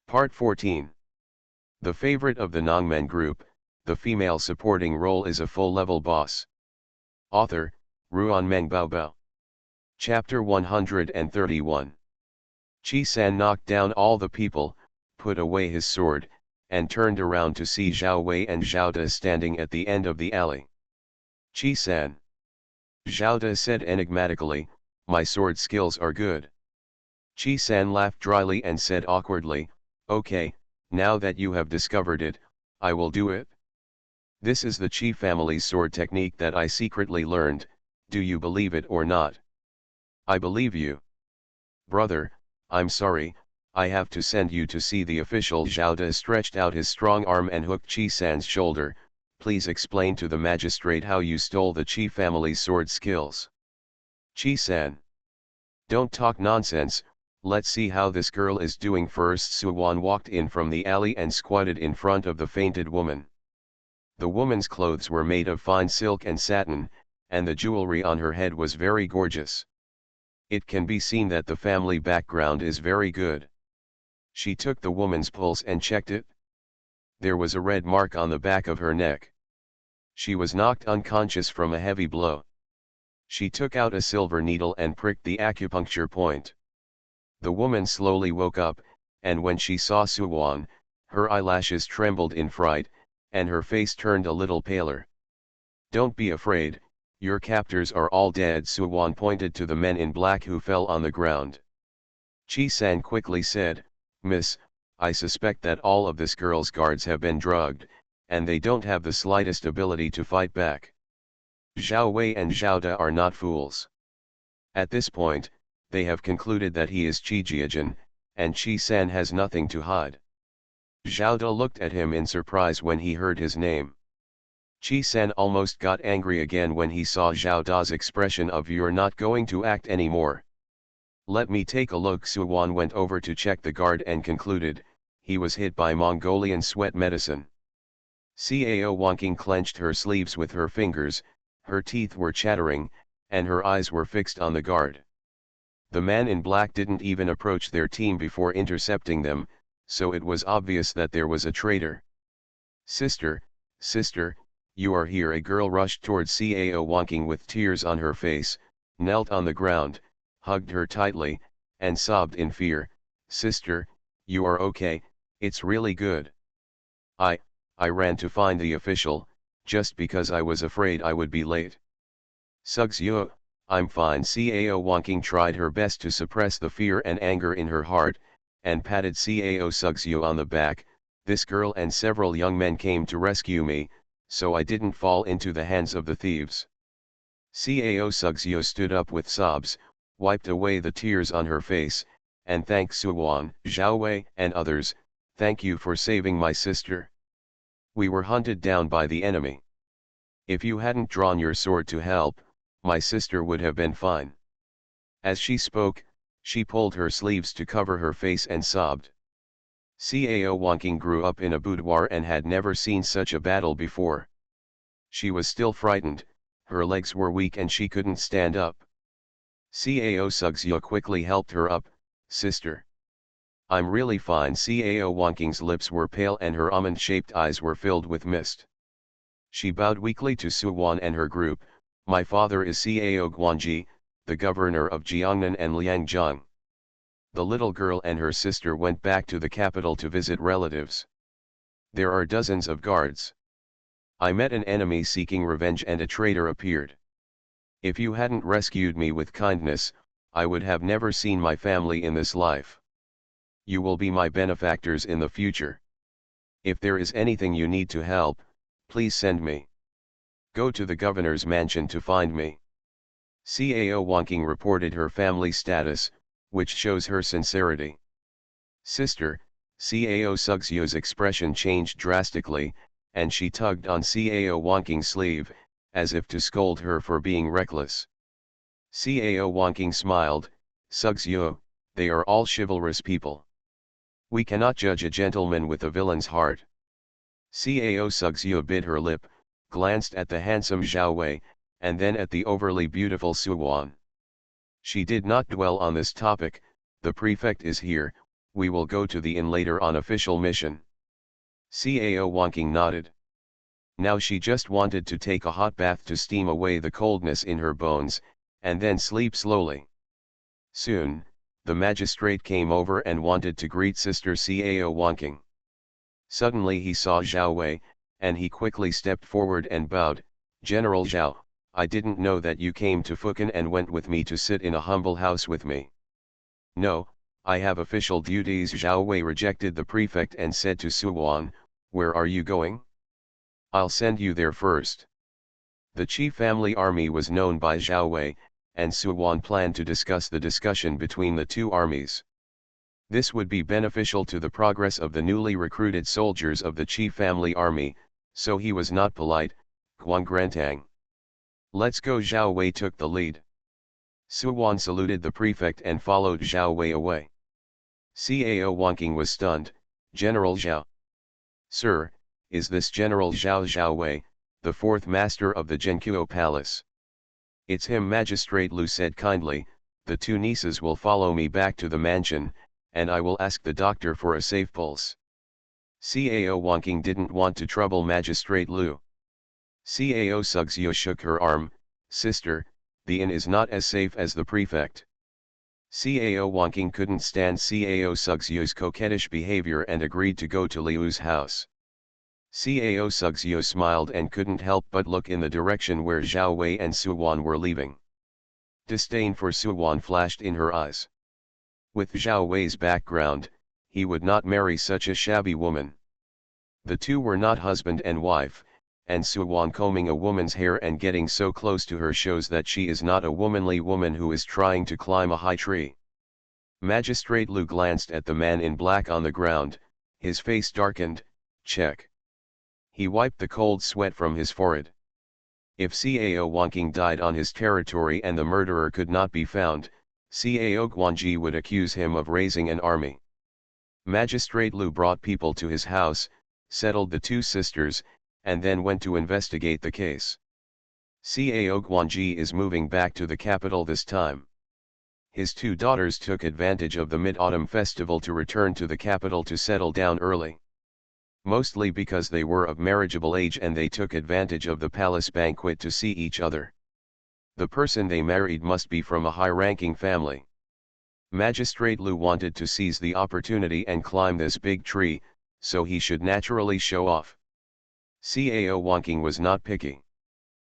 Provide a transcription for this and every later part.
Part 14. The favorite of the Nongmen group, the female supporting role is a full-level boss. Author, Ruanmeng Baobao. Chapter 131. Chi-san knocked down all the people, put away his sword, and turned around to see Zhao Wei and Zhao De standing at the end of the alley. Chi-san. Zhao De said enigmatically, "My sword skills are good." Chi-san laughed dryly and said awkwardly, "Okay, now that you have discovered it, I will do it. This is the Chi family's sword technique that I secretly learned, do you believe it or not?" "I believe you. Brother, I'm sorry, I have to send you to see the official." Zhao De stretched out his strong arm and hooked Chi-san's shoulder. "Please explain to the magistrate how you stole the Chi family's sword skills." Chi-san. "Don't talk nonsense, let's see how this girl is doing first." Suwan walked in from the alley and squatted in front of the fainted woman. The woman's clothes were made of fine silk and satin, and the jewelry on her head was very gorgeous. It can be seen that the family background is very good. She took the woman's pulse and checked it. There was a red mark on the back of her neck. She was knocked unconscious from a heavy blow. She took out a silver needle and pricked the acupuncture point. The woman slowly woke up, and when she saw Suwan, her eyelashes trembled in fright, and her face turned a little paler. "Don't be afraid, your captors are all dead." Suwan pointed to the men in black who fell on the ground. Chi-san quickly said, "Miss, I suspect that all of this girl's guards have been drugged, and they don't have the slightest ability to fight back. Zhao Wei and Zhao De are not fools. At this point, they have concluded that he is Chi Jiajin, and Chi-san has nothing to hide." Zhao De looked at him in surprise when he heard his name. Chi-san almost got angry again when he saw Zhao Da's expression of "You're not going to act anymore." "Let me take a look." Suwan went over to check the guard and concluded, he was hit by Mongolian sweat medicine. Cao Wonking clenched her sleeves with her fingers, her teeth were chattering, and her eyes were fixed on the guard. The man in black didn't even approach their team before intercepting them, so it was obvious that there was a traitor. Sister, you are here." A girl rushed towards Cao Wonking with tears on her face, knelt on the ground, hugged her tightly, and sobbed in fear, "Sister, you are okay, it's really good. I ran to find the official, just because I was afraid I would be late." "Sugzyo, I'm fine." Cao Wonking tried her best to suppress the fear and anger in her heart, and patted Cao Sugzyo on the back. "This girl and several young men came to rescue me, so I didn't fall into the hands of the thieves." Cao Sugzyo stood up with sobs, wiped away the tears on her face, and thanked Suwan, Zhao Wei, and others. "Thank you for saving my sister. We were hunted down by the enemy. If you hadn't drawn your sword to help, my sister would have been fine." As she spoke, she pulled her sleeves to cover her face and sobbed. Cao Wonking grew up in a boudoir and had never seen such a battle before. She was still frightened, her legs were weak and she couldn't stand up. Cao Sugzyo quickly helped her up. "Sister, I'm really fine." Cao Wonking's lips were pale and her almond-shaped eyes were filled with mist. She bowed weakly to Suwan and her group. "My father is Cao Guanji, the governor of Jiangnan and Liangjiang." The little girl and her sister went back to the capital to visit relatives. "There are dozens of guards. I met an enemy seeking revenge and a traitor appeared. If you hadn't rescued me with kindness, I would have never seen my family in this life. You will be my benefactors in the future. If there is anything you need to help, please send me. Go to the governor's mansion to find me." Cao Wonking reported her family status, which shows her sincerity. "Sister," Cao Sugzyo's expression changed drastically, and she tugged on Cao Wonking's sleeve, as if to scold her for being reckless. Cao Wonking smiled, "Sugzyo, they are all chivalrous people. We cannot judge a gentleman with a villain's heart." Cao Sugzyo bit her lip, glanced at the handsome Zhao Wei, and then at the overly beautiful Suwan. She did not dwell on this topic. "The prefect is here, we will go to the inn later on official mission. Cao Wanking nodded. Now she just wanted to take a hot bath to steam away the coldness in her bones, and then sleep slowly. Soon, the magistrate came over and wanted to greet Sister Cao Wanking. Suddenly he saw Zhao Wei, and he quickly stepped forward and bowed. "General Zhao, I didn't know that you came to Fukan and went with me to sit in a humble house with me." "No, I have official duties." Zhao Wei rejected the prefect and said to Suwan, "Where are you going?" "I'll send you there first." The Qi family army was known by Zhao Wei, and Suwan planned to discuss the discussion between the two armies. This would be beneficial to the progress of the newly recruited soldiers of the Qi family army, so he was not polite. "Guang Grantang. Let's go." Zhao Wei took the lead. Suwan saluted the prefect and followed Zhao Wei away. Cao Wanking was stunned. "General Zhao." "Sir, is this General Zhao?" "Zhao Wei, the fourth master of the Zhenkuo Palace." "It's him." Magistrate Lu said kindly. "The two nieces will follow me back to the mansion, and I will ask the doctor for a safe pulse." Cao Wanking didn't want to trouble Magistrate Lu. Cao Sugzio shook her arm. "Sister, the inn is not as safe as the prefect." Cao Wanking couldn't stand Cao Sugzio's coquettish behavior and agreed to go to Liu's house. Cao Sugzio smiled and couldn't help but look in the direction where Zhao Wei and Suwan were leaving. Disdain for Suwan flashed in her eyes. With Zhao Wei's background, he would not marry such a shabby woman. The two were not husband and wife, and Suwan combing a woman's hair and getting so close to her shows that she is not a womanly woman who is trying to climb a high tree. Magistrate Lu glanced at the man in black on the ground, his face darkened. Check. He wiped the cold sweat from his forehead. If Cao Wanking died on his territory and the murderer could not be found, Cao Guanji would accuse him of raising an army. Magistrate Lu brought people to his house, settled the two sisters, and then went to investigate the case. Cao Guanji is moving back to the capital this time. His two daughters took advantage of the Mid-Autumn Festival to return to the capital to settle down early. Mostly because they were of marriageable age and they took advantage of the palace banquet to see each other. The person they married must be from a high-ranking family. Magistrate Lu wanted to seize the opportunity and climb this big tree, so he should naturally show off. Cao Wanking was not picky.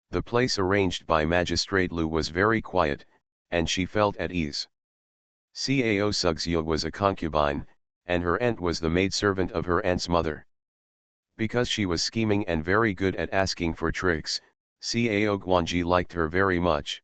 The place arranged by Magistrate Lu was very quiet, and she felt at ease. Cao Sugzio was a concubine, and her aunt was the maidservant of her aunt's mother. Because she was scheming and very good at asking for tricks, Cao Guanji liked her very much.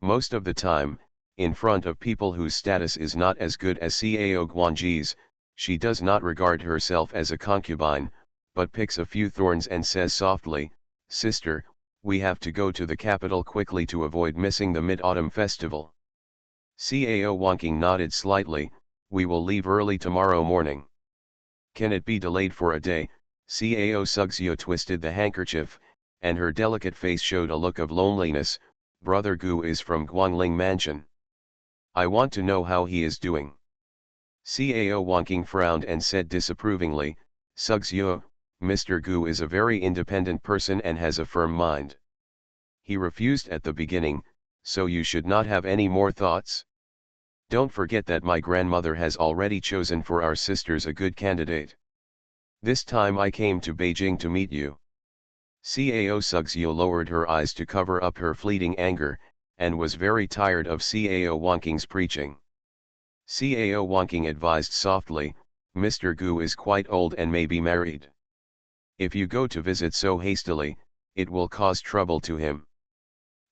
Most of the time, in front of people whose status is not as good as Cao Guanji's, she does not regard herself as a concubine, but picks a few thorns and says softly, "Sister, we have to go to the capital quickly to avoid missing the Mid-Autumn Festival." Cao Wanking nodded slightly. "We will leave early tomorrow morning." "Can it be delayed for a day?" Cao Sugzio twisted the handkerchief, and her delicate face showed a look of loneliness. "Brother Gu is from Guangling Mansion. I want to know how he is doing." Cao Wanking frowned and said disapprovingly, "Sugzio, Mr. Gu is a very independent person and has a firm mind. He refused at the beginning, so you should not have any more thoughts. Don't forget that my grandmother has already chosen for our sisters a good candidate. This time I came to Beijing to meet you." Cao Sugzio lowered her eyes to cover up her fleeting anger, and was very tired of Cao Wanking's preaching. Cao Wanking advised softly, "Mr. Gu is quite old and may be married. If you go to visit so hastily, it will cause trouble to him."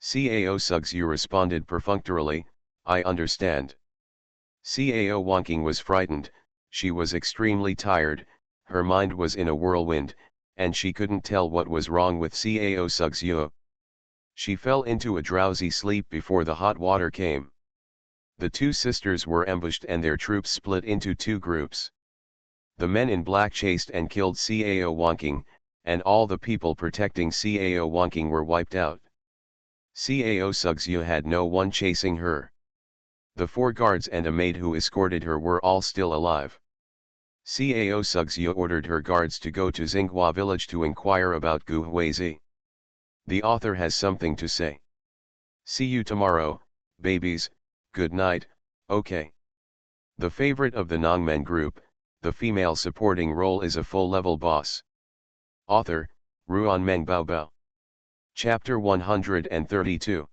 Cao Sugzio responded perfunctorily, "I understand." Cao Wanking was frightened. She was extremely tired, her mind was in a whirlwind, and she couldn't tell what was wrong with Cao Sugzio. She fell into a drowsy sleep before the hot water came. The two sisters were ambushed and their troops split into two groups. The men in black chased and killed Cao Wanking, and all the people protecting Cao Wanking were wiped out. Cao Sugzio had no one chasing her. The 4 guards and a maid who escorted her were all still alive. Cao Sugzio ordered her guards to go to Xinghua village to inquire about Gu Huizi. The author has something to say. See you tomorrow, babies, good night, okay. The favorite of the Nongmen group, the female supporting role is a full-level boss. Author, Ruan Meng Baobao. Chapter 132.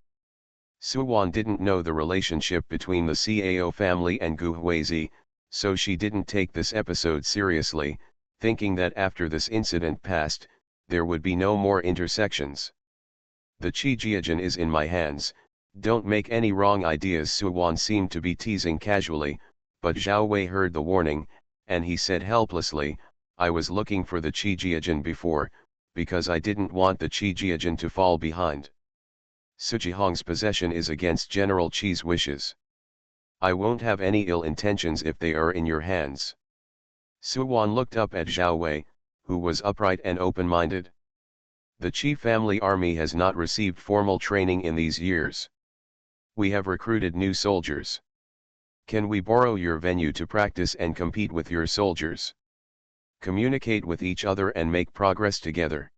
Suwan didn't know the relationship between the Cao family and Gu Huizi, so she didn't take this episode seriously, thinking that after this incident passed, there would be no more intersections. The Qi Jiajin is in my hands, don't make any wrong ideas. Suwan seemed to be teasing casually, but Zhao Wei heard the warning, and he said helplessly, I was looking for the Qi Jiajin before, because I didn't want the Qi Jiajin to fall behind. Sujihong's possession is against General Qi's wishes. I won't have any ill intentions if they are in your hands. Suwan looked up at Zhao Wei, who was upright and open-minded. The Qi family army has not received formal training in these years. We have recruited new soldiers. Can we borrow your venue to practice and compete with your soldiers? Communicate with each other and make progress together.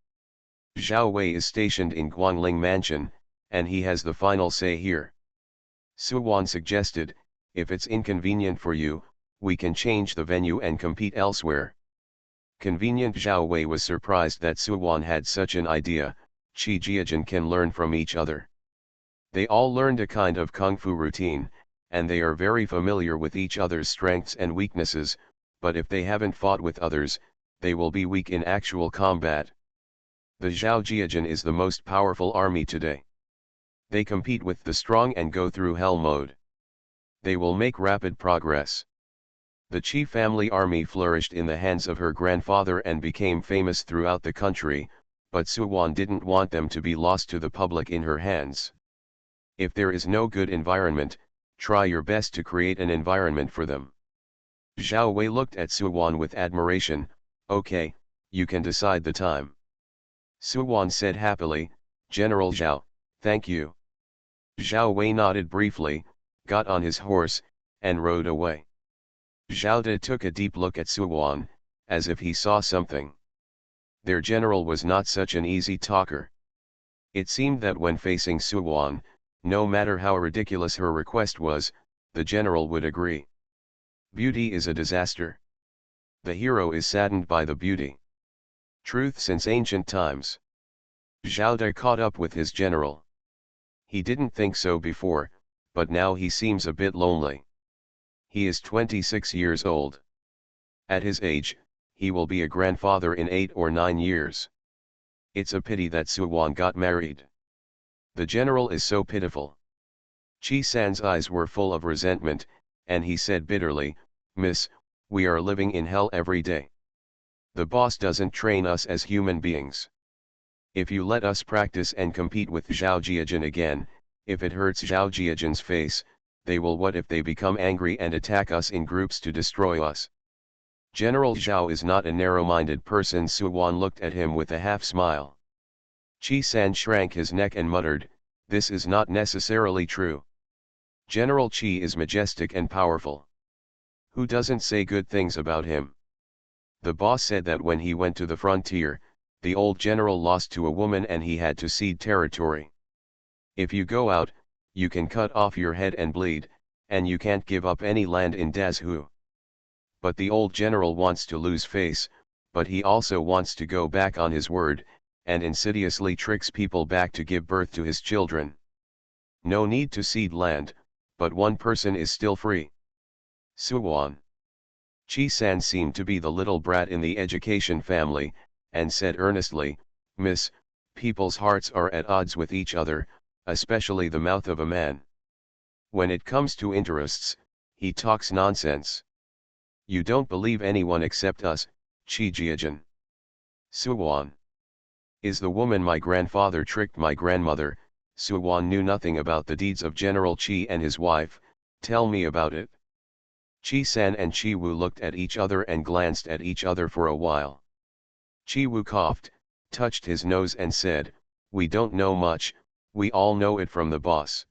Zhao Wei is stationed in Guangling Mansion, and he has the final say here. Suwan suggested, if it's inconvenient for you, we can change the venue and compete elsewhere. Convenient. Zhao Wei was surprised that Suwan had such an idea. Qi Jiajin can learn from each other. They all learned a kind of kung fu routine, and they are very familiar with each other's strengths and weaknesses, but if they haven't fought with others, they will be weak in actual combat. The Zhao Jiajin is the most powerful army today. They compete with the strong and go through hell mode. They will make rapid progress. The Qi family army flourished in the hands of her grandfather and became famous throughout the country, but Suwan didn't want them to be lost to the public in her hands. If there is no good environment, try your best to create an environment for them. Zhao Wei looked at Suwan with admiration. Okay, you can decide the time. Suwan said happily, General Zhao, thank you. Zhao Wei nodded briefly, got on his horse, and rode away. Zhao De took a deep look at Suwan, as if he saw something. Their general was not such an easy talker. It seemed that when facing Suwan, no matter how ridiculous her request was, the general would agree. Beauty is a disaster. The hero is saddened by the beauty. Truth since ancient times. Zhao De caught up with his general. He didn't think so before, but now he seems a bit lonely. He is 26 years old. At his age, he will be a grandfather in 8 or 9 years. It's a pity that Suwan got married. The general is so pitiful. Qi San's eyes were full of resentment, and he said bitterly, Miss, we are living in hell every day. The boss doesn't train us as human beings. If you let us practice and compete with Zhao Jiajin again, if it hurts Zhao Jiajin's face, they will. What if they become angry and attack us in groups to destroy us? General Zhao is not a narrow-minded person. Suwan looked at him with a half-smile. Qi San shrank his neck and muttered, this is not necessarily true. General Qi is majestic and powerful. Who doesn't say good things about him? The boss said that when he went to the frontier, the old general lost to a woman and he had to cede territory. If you go out, you can cut off your head and bleed, and you can't give up any land in Dazhu. But the old general wants to lose face, but he also wants to go back on his word, and insidiously tricks people back to give birth to his children. No need to cede land, but one person is still free. Suwan. Qi San seemed to be the little brat in the education family, and said earnestly, Miss, people's hearts are at odds with each other, especially the mouth of a man. When it comes to interests, he talks nonsense. You don't believe anyone except us, Qi Jiajin. Suwan. Is the woman my grandfather tricked my grandmother? Suwan knew nothing about the deeds of General Qi and his wife, tell me about it. Qi San and Qi Wu looked at each other and glanced at each other for a while. Qi Wu coughed, touched his nose and said, we don't know much, we all know it from the boss.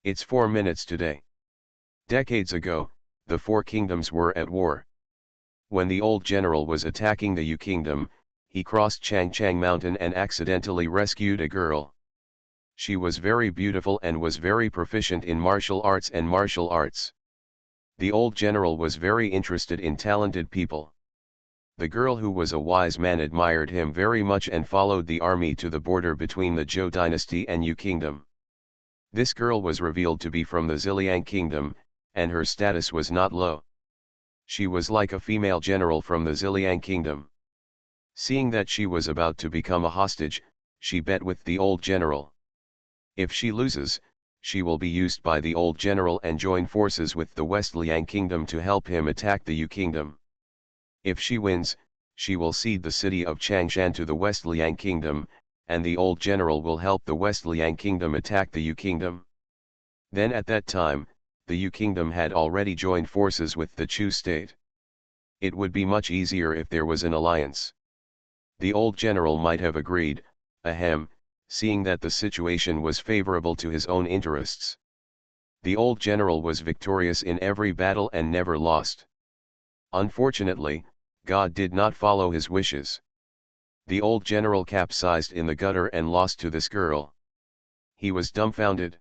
It's 4 minutes today. Decades ago, the four kingdoms were at war. When the old general was attacking the Yu kingdom, he crossed Changchang Mountain and accidentally rescued a girl. She was very beautiful and was very proficient in martial arts and martial arts. The old general was very interested in talented people. The girl, who was a wise man, admired him very much and followed the army to the border between the Zhou dynasty and Yu kingdom. This girl was revealed to be from the Ziliang kingdom, and her status was not low. She was like a female general from the Ziliang kingdom. Seeing that she was about to become a hostage, she bet with the old general. If she loses, she will be used by the old general and join forces with the West Liang kingdom to help him attack the Yu kingdom. If she wins, she will cede the city of Changshan to the West Liang kingdom, and the old general will help the West Liang kingdom attack the Yu kingdom. Then at that time, the Yu kingdom had already joined forces with the Chu state. It would be much easier if there was an alliance. The old general might have agreed, seeing that the situation was favorable to his own interests. The old general was victorious in every battle and never lost. Unfortunately, God did not follow his wishes. The old general capsized in the gutter and lost to this girl. He was dumbfounded.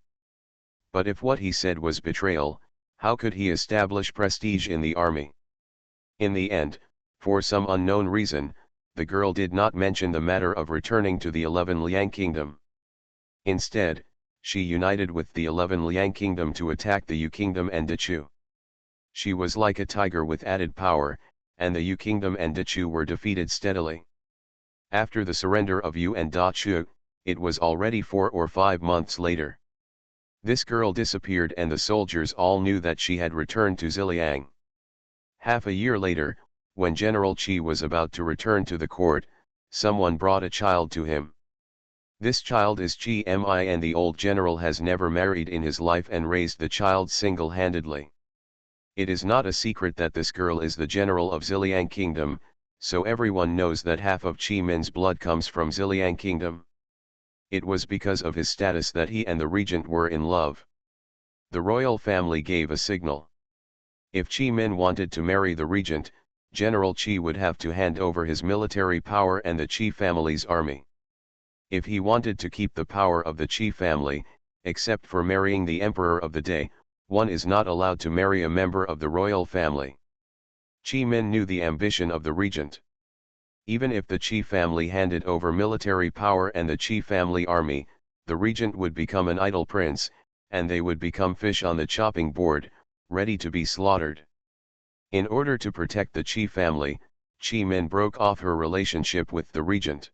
But if what he said was betrayal, how could he establish prestige in the army? In the end, for some unknown reason, the girl did not mention the matter of returning to the 11 Liang kingdom. Instead, she united with the 11 Liang kingdom to attack the Yu kingdom and Dechu. She was like a tiger with added power, and the Yu kingdom and Dechu were defeated steadily. After the surrender of Yu and Dechu, it was already 4 or 5 months later. This girl disappeared and the soldiers all knew that she had returned to Ziliang. Half a year later, when General Qi was about to return to the court, someone brought a child to him. This child is Qi Mi, and the old general has never married in his life and raised the child single-handedly. It is not a secret that this girl is the general of Ziliang kingdom, so everyone knows that half of Qi Min's blood comes from Ziliang kingdom. It was because of his status that he and the regent were in love. The royal family gave a signal. If Qi Min wanted to marry the regent, General Qi would have to hand over his military power and the Qi family's army. If he wanted to keep the power of the Qi family, except for marrying the emperor of the day, one is not allowed to marry a member of the royal family. Qi Min knew the ambition of the regent. Even if the Qi family handed over military power and the Qi family army, the regent would become an idle prince, and they would become fish on the chopping board, ready to be slaughtered. In order to protect the Qi family, Qi Min broke off her relationship with the regent.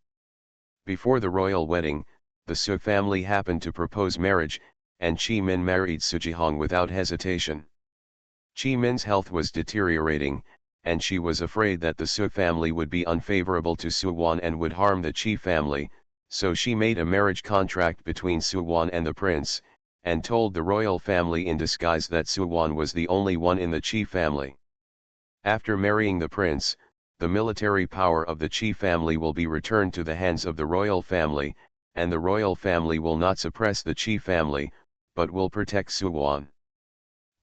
Before the royal wedding, the Su family happened to propose marriage, and Qi Min married Su Jihong without hesitation. Qi Min's health was deteriorating, and she was afraid that the Su family would be unfavorable to Su Wan and would harm the Qi family, so she made a marriage contract between Su Wan and the prince, and told the royal family in disguise that Su Wan was the only one in the Qi family. After marrying the prince, the military power of the Qi family will be returned to the hands of the royal family, and the royal family will not suppress the Qi family, but will protect Su Wan.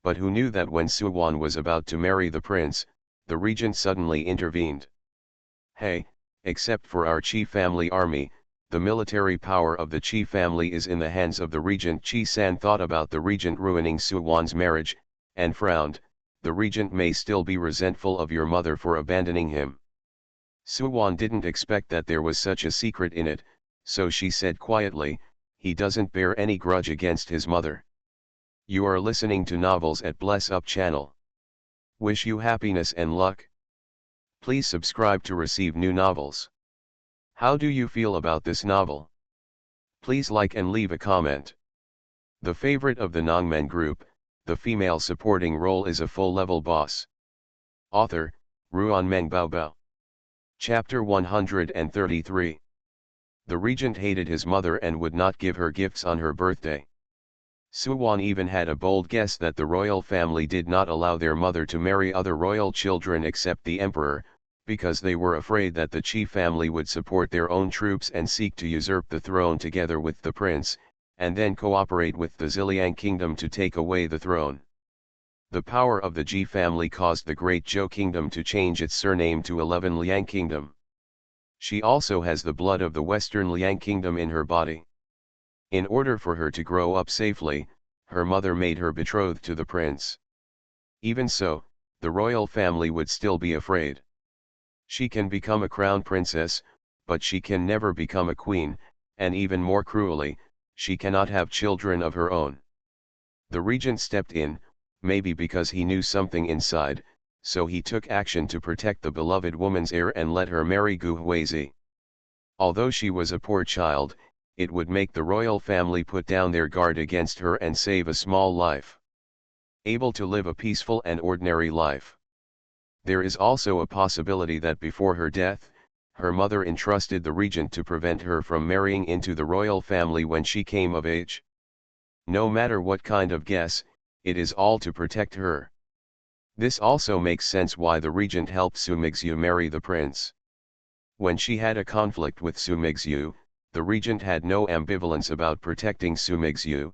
But who knew that when Su Wan was about to marry the prince, the regent suddenly intervened. Hey, except for our Qi family army, the military power of the Qi family is in the hands of the regent. Qi San thought about the regent ruining Su Wan's marriage, and frowned. The regent may still be resentful of your mother for abandoning him. Su Wan didn't expect that there was such a secret in it, so she said quietly, he doesn't bear any grudge against his mother. You are listening to Novels at Bless Up channel. Wish you happiness and luck. Please subscribe to receive new novels. How do you feel about this novel? Please like and leave a comment. The favorite of the Nongmen group, the female supporting role is a full-level boss. Author, Ruanmeng Baobao. Chapter 133. The regent hated his mother and would not give her gifts on her birthday. Su Wan even had a bold guess that the royal family did not allow their mother to marry other royal children except the emperor, because they were afraid that the Qi family would support their own troops and seek to usurp the throne together with the prince, and then cooperate with the Ziliang kingdom to take away the throne. The power of the Ji family caused the Great Zhou Kingdom to change its surname to 11 Liang Kingdom. She also has the blood of the Western Liang Kingdom in her body. In order for her to grow up safely, her mother made her betrothed to the prince. Even so, the royal family would still be afraid. She can become a crown princess, but she can never become a queen, and even more cruelly, she cannot have children of her own. The regent stepped in, maybe because he knew something inside, so he took action to protect the beloved woman's heir and let her marry Gu Huizi. Although she was a poor child, it would make the royal family put down their guard against her and save a small life. Able to live a peaceful and ordinary life. There is also a possibility that before her death, her mother entrusted the regent to prevent her from marrying into the royal family when she came of age. No matter what kind of guess, it is all to protect her. This also makes sense why the regent helped Su Mingxiu marry the prince. When she had a conflict with Su Mingxiu, the regent had no ambivalence about protecting Su Mingxiu.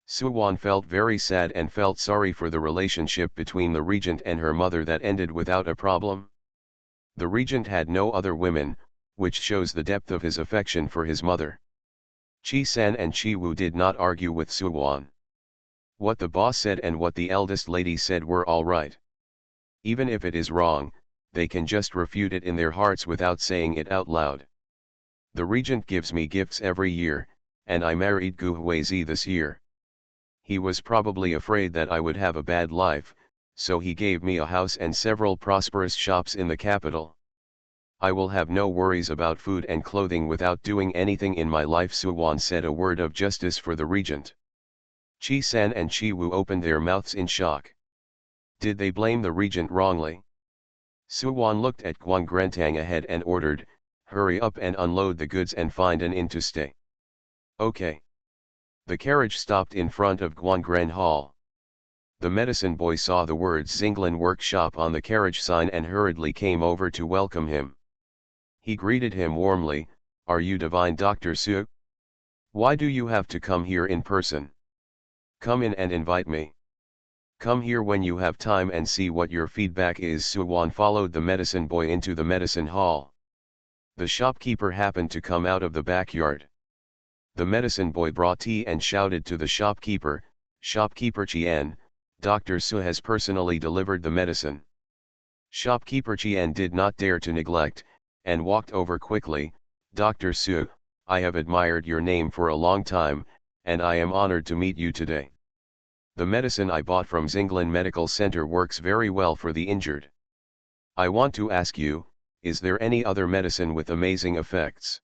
Su Wan felt very sad and felt sorry for the relationship between the regent and her mother that ended without a problem. The regent had no other women, which shows the depth of his affection for his mother. Qi San and Qi Wu did not argue with Su Wan. What the boss said and what the eldest lady said were all right. Even if it is wrong, they can just refute it in their hearts without saying it out loud. The regent gives me gifts every year, and I married Gu Huizi this year. He was probably afraid that I would have a bad life, so he gave me a house and several prosperous shops in the capital. I will have no worries about food and clothing without doing anything in my life. Su Wan said a word of justice for the regent. Qi San and Qi Wu opened their mouths in shock. Did they blame the regent wrongly? Su Wan looked at Guan Grentang ahead and ordered, hurry up and unload the goods and find an inn to stay. Okay. The carriage stopped in front of Guangren Hall. The medicine boy saw the words Xinglan Workshop on the carriage sign and hurriedly came over to welcome him. He greeted him warmly, "Are you Divine Dr. Su? Why do you have to come here in person? Come in and invite me. Come here when you have time and see what your feedback is." Su Wan followed the medicine boy into the medicine hall. The shopkeeper happened to come out of the backyard. The medicine boy brought tea and shouted to the shopkeeper, "Shopkeeper Qian, Dr. Su has personally delivered the medicine." Shopkeeper Qian did not dare to neglect, and walked over quickly, "Dr. Su, I have admired your name for a long time, and I am honored to meet you today. The medicine I bought from Xinglan Medical Center works very well for the injured. I want to ask you, is there any other medicine with amazing effects?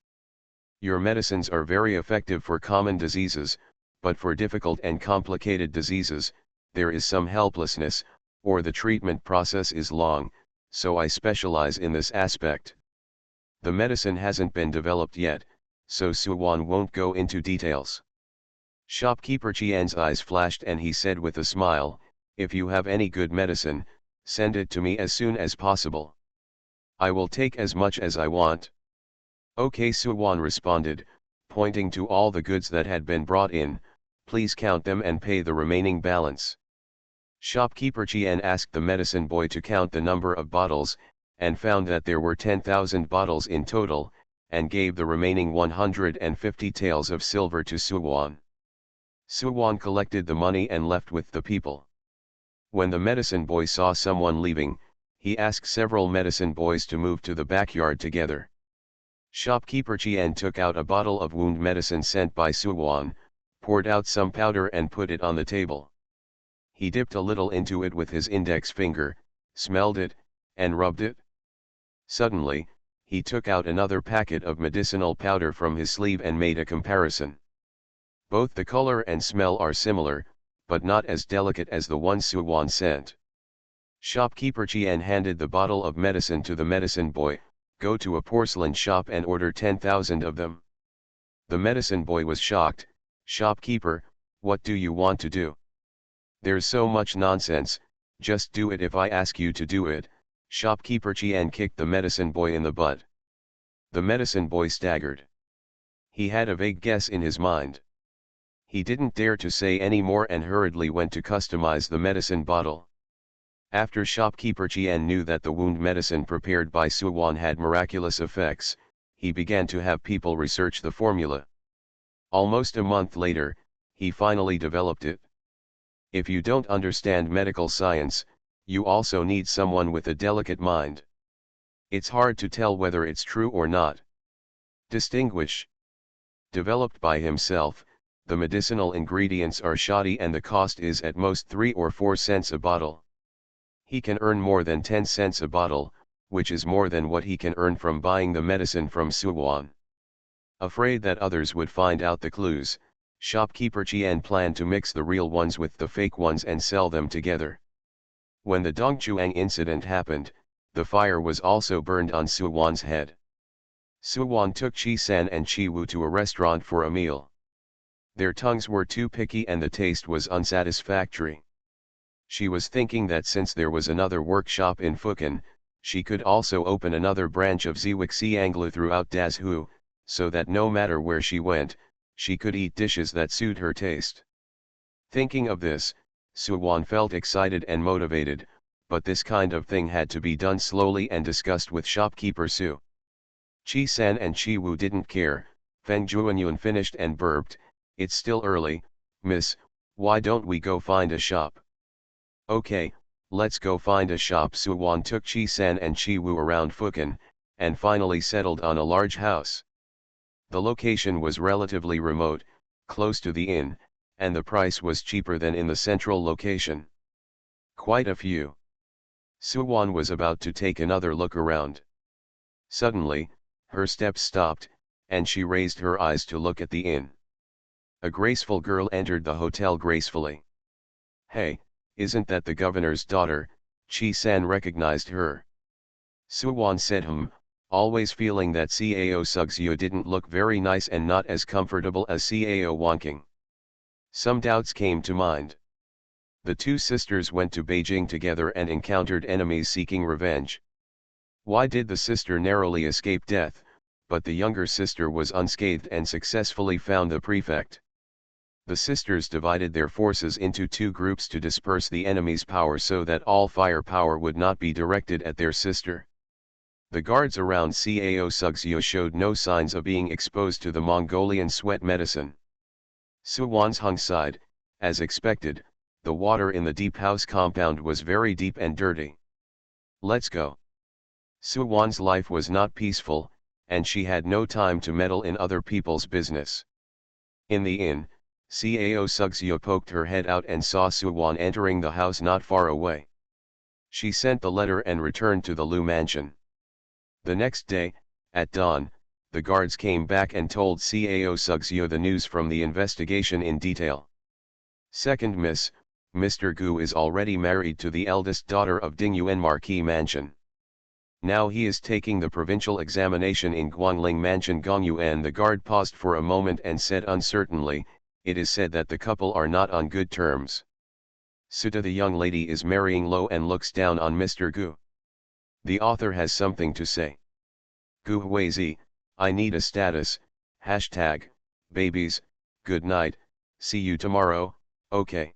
Your medicines are very effective for common diseases, but for difficult and complicated diseases, there is some helplessness, or the treatment process is long, so I specialize in this aspect. The medicine hasn't been developed yet, so Su Wan won't go into details." Shopkeeper Qian's eyes flashed and he said with a smile, "If you have any good medicine, send it to me as soon as possible. I will take as much as I want." "Okay," Su Wan responded, pointing to all the goods that had been brought in, "please count them and pay the remaining balance." Shopkeeper Qian asked the medicine boy to count the number of bottles, and found that there were 10,000 bottles in total, and gave the remaining 150 taels of silver to Su Wan. Su Wan collected the money and left with the people. When the medicine boy saw someone leaving, he asked several medicine boys to move to the backyard together. Shopkeeper Qian took out a bottle of wound medicine sent by Su Wan, poured out some powder and put it on the table. He dipped a little into it with his index finger, smelled it, and rubbed it. Suddenly, he took out another packet of medicinal powder from his sleeve and made a comparison. Both the color and smell are similar, but not as delicate as the one Su Wan sent. Shopkeeper Qian handed the bottle of medicine to the medicine boy, "Go to a porcelain shop and order 10,000 of them." The medicine boy was shocked, "Shopkeeper, what do you want to do? There's so much nonsense, just do it if I ask you to do it." Shopkeeper Qian kicked the medicine boy in the butt. The medicine boy staggered. He had a vague guess in his mind. He didn't dare to say any more and hurriedly went to customize the medicine bottle. After shopkeeper Qian knew that the wound medicine prepared by Suwan had miraculous effects, he began to have people research the formula. Almost a month later, he finally developed it. If you don't understand medical science, you also need someone with a delicate mind. It's hard to tell whether it's true or not. Distinguish. Developed by himself, the medicinal ingredients are shoddy and the cost is at most 3 or 4 cents a bottle. He can earn more than 10 cents a bottle, which is more than what he can earn from buying the medicine from Suwan. Afraid that others would find out the clues, shopkeeper Qian planned to mix the real ones with the fake ones and sell them together. When the Dongchuang incident happened, the fire was also burned on Suwan's head. Suwan took Chi-san and Chi-Wu to a restaurant for a meal. Their tongues were too picky and the taste was unsatisfactory. She was thinking that since there was another workshop in Fukan, she could also open another branch of Zhuxianglu throughout Dazhu, so that no matter where she went, she could eat dishes that suit her taste. Thinking of this, Suwan felt excited and motivated, but this kind of thing had to be done slowly and discussed with shopkeeper Su. Chi-san and Chi-Wu didn't care. Feng Juanyuan finished and burped, "It's still early, miss, why don't we go find a shop?" "Okay, let's go find a shop." Suwan took Chi-san and Chi-Wu around Fukan, and finally settled on a large house. The location was relatively remote, close to the inn, and the price was cheaper than in the central location. Quite a few. Suwan was about to take another look around. Suddenly, her steps stopped, and she raised her eyes to look at the inn. A graceful girl entered the hotel gracefully. "Hey, isn't that the governor's daughter?" Chi-san recognized her. Suwan said always feeling that Cao Suxio didn't look very nice and not as comfortable as Cao Wanking. Some doubts came to mind. The two sisters went to Beijing together and encountered enemies seeking revenge. Why did the sister narrowly escape death, but the younger sister was unscathed and successfully found the prefect? The sisters divided their forces into 2 groups to disperse the enemy's power so that all firepower would not be directed at their sister. The guards around Cao Suxio showed no signs of being exposed to the Mongolian sweat medicine. Suwan's hung sighed. As expected, the water in the deep house compound was very deep and dirty. "Let's go." Suwan's life was not peaceful, and she had no time to meddle in other people's business. In the inn, Cao Suxio poked her head out and saw Suwan entering the house not far away. She sent the letter and returned to the Lu mansion. The next day, at dawn, the guards came back and told Cao Suxio the news from the investigation in detail. "Second miss, Mr. Gu is already married to the eldest daughter of Dingyuan Marquis Mansion. Now he is taking the provincial examination in Guangling Mansion Gongyuan." The guard paused for a moment and said uncertainly, "It is said that the couple are not on good terms. Suta, the young lady, is marrying low and looks down on Mr. Gu. The author has something to say. Gu Huizi, I need a status, #babies, good night, see you tomorrow, okay."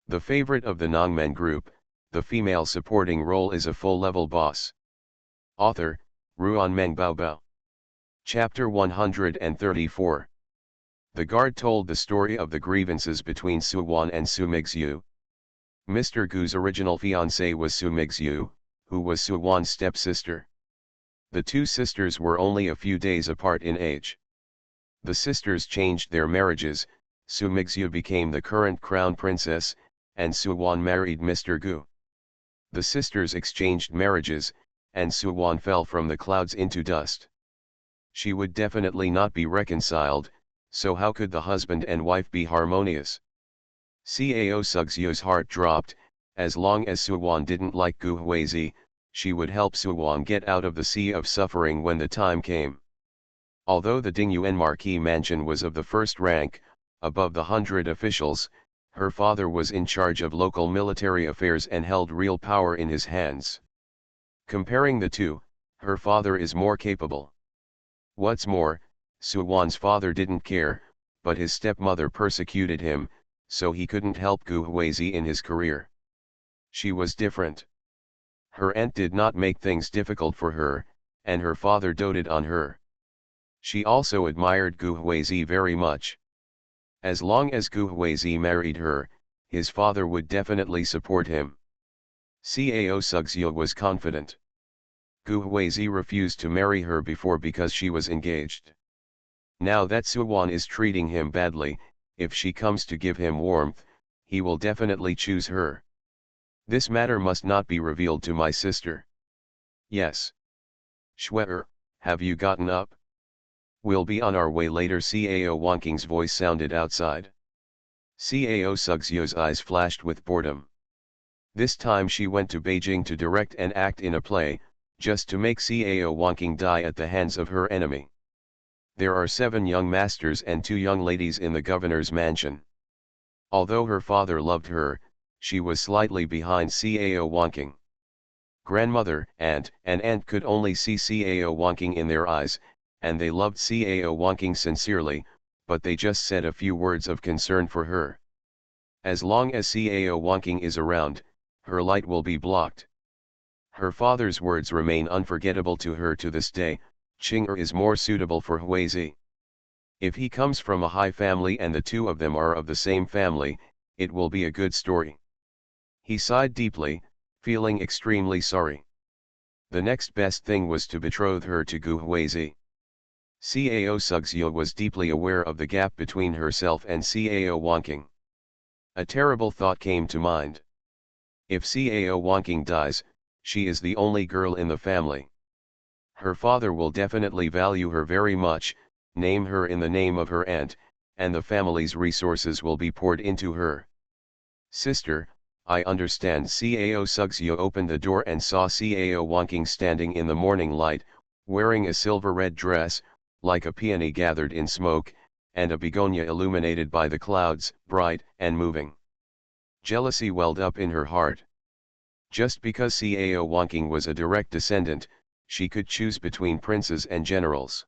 The favorite of the Nongmen group, the female supporting role is a full-level boss. Author, Ruan Meng Baobao. Chapter 134. The guard told the story of the grievances between Suwan and Su Mingxiu. Mr. Gu's original fiancée was Su Mingxiu, who was Suwan's stepsister. The two sisters were only a few days apart in age. The sisters changed their marriages. Su Mingxiu became the current crown princess, and Suwan married Mr. Gu. The sisters exchanged marriages, and Suwan fell from the clouds into dust. She would definitely not be reconciled, so how could the husband and wife be harmonious? Cao Suxio's heart dropped. As long as Suwan didn't like Gu Huizi, she would help Suwan get out of the sea of suffering when the time came. Although the Dingyuan Marquis Mansion was of the first rank, above the 100 officials, her father was in charge of local military affairs and held real power in his hands. Comparing the two, her father is more capable. What's more, Suwan's father didn't care, but his stepmother persecuted him, so he couldn't help Gu Huizi in his career. She was different. Her aunt did not make things difficult for her, and her father doted on her. She also admired Gu Huizi very much. As long as Gu Huizi married her, his father would definitely support him. Cao Sugzio was confident. Gu Huizi refused to marry her before because she was engaged. Now that Suwon is treating him badly, if she comes to give him warmth, he will definitely choose her. This matter must not be revealed to my sister. Yes. Shweer, have you gotten up? We'll be on our way later. Cao Wonking's voice sounded outside. Cao Sugzio's eyes flashed with boredom. This time she went to Beijing to direct and act in a play, just to make Cao Wonking die at the hands of her enemy. There are 7 young masters and 2 young ladies in the governor's mansion. Although her father loved her, she was slightly behind Cao Wonking. Grandmother, aunt, and aunt could only see Cao Wonking in their eyes, and they loved Cao Wonking sincerely, but they just said a few words of concern for her. As long as Cao Wonking is around, her light will be blocked. Her father's words remain unforgettable to her to this day. Qing'er is more suitable for Huizi. If he comes from a high family and the 2 of them are of the same family, it will be a good story. He sighed deeply, feeling extremely sorry. The next best thing was to betroth her to Gu Huizi. Cao Sugzio was deeply aware of the gap between herself and Cao Wonking. A terrible thought came to mind. If Cao Wonking dies, she is the only girl in the family. Her father will definitely value her very much, name her in the name of her aunt, and the family's resources will be poured into her. Sister, I understand. Cao Sugzio opened the door and saw Cao Wonking standing in the morning light, wearing a silver red dress, like a peony gathered in smoke, and a begonia illuminated by the clouds, bright and moving. Jealousy welled up in her heart. Just because Cao Wonking was a direct descendant, she could choose between princes and generals.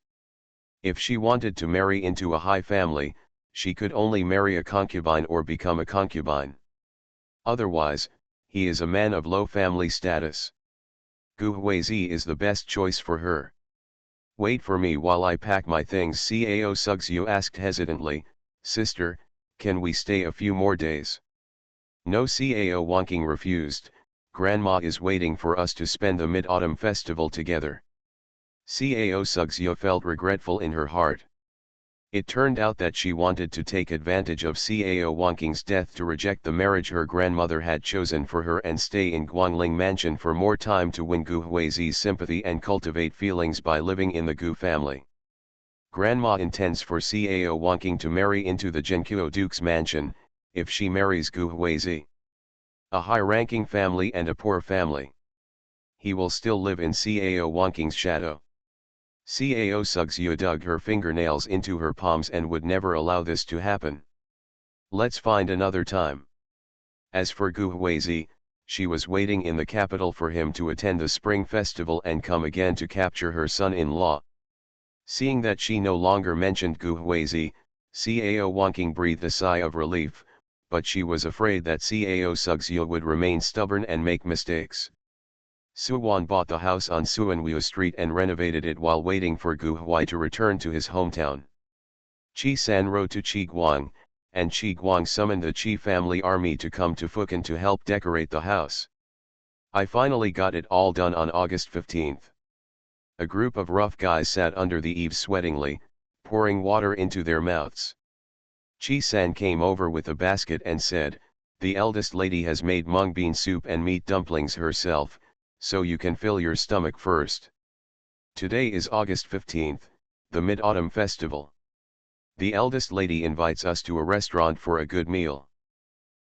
If she wanted to marry into a high family, she could only marry a concubine or become a concubine. Otherwise, he is a man of low family status. Gu Huizi is the best choice for her. Wait for me while I pack my things. Cao Sugzio asked hesitantly, Sister, can we stay a few more days? No. Cao Wonking refused. Grandma is waiting for us to spend the Mid-Autumn Festival together. Cao Sugzio felt regretful in her heart. It turned out that she wanted to take advantage of Cao Wonking's death to reject the marriage her grandmother had chosen for her and stay in Guangling Mansion for more time to win Gu Huizi's sympathy and cultivate feelings by living in the Gu family. Grandma intends for Cao Wonking to marry into the Zhenqiu Duke's mansion, if she marries Gu Huizi. A high-ranking family and a poor family. He will still live in Cao Wonking's shadow. Cao Sugzio dug her fingernails into her palms and would never allow this to happen. Let's find another time. As for Gu Huizi, she was waiting in the capital for him to attend the spring festival and come again to capture her son-in-law. Seeing that she no longer mentioned Gu Huizi, Cao Wonking breathed a sigh of relief, but she was afraid that Cao Sugzio would remain stubborn and make mistakes. Suwon bought the house on Suanwu Street and renovated it while waiting for Gu Hui to return to his hometown. Qi San wrote to Qi Guang, and Qi Guang summoned the Qi family army to come to Fukan to help decorate the house. I finally got it all done on August 15th. A group of rough guys sat under the eaves sweatingly, pouring water into their mouths. Qi San came over with a basket and said, the eldest lady has made mung bean soup and meat dumplings herself, so you can fill your stomach first. Today is August 15th, the Mid-Autumn Festival. The eldest lady invites us to a restaurant for a good meal.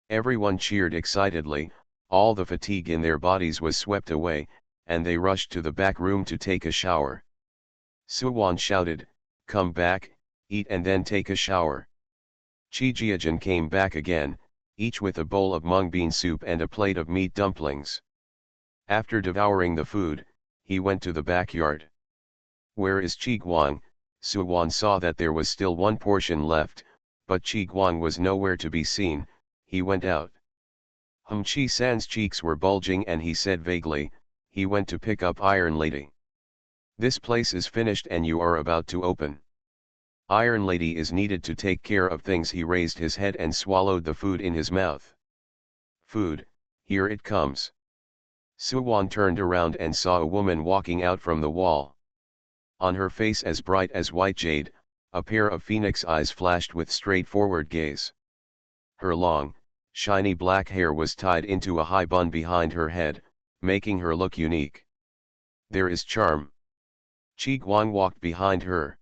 Everyone cheered excitedly, all the fatigue in their bodies was swept away, and they rushed to the back room to take a shower. Suwon shouted, come back, eat and then take a shower. Qi Jiajin came back again, each with a bowl of mung bean soup and a plate of meat dumplings. After devouring the food, he went to the backyard. Where is Qi Guang? Suwon saw that there was still one portion left, but Chi Guang was nowhere to be seen. He went out. Chi San's cheeks were bulging and he said vaguely, he went to pick up Iron Lady. This place is finished and you are about to open. Iron Lady is needed to take care of things. He raised his head and swallowed the food in his mouth. Food, here it comes. Suwon turned around and saw a woman walking out from the wall. On her face, as bright as white jade, a pair of phoenix eyes flashed with straightforward gaze. Her long, shiny black hair was tied into a high bun behind her head, making her look unique. There is charm. Chi Guang walked behind her.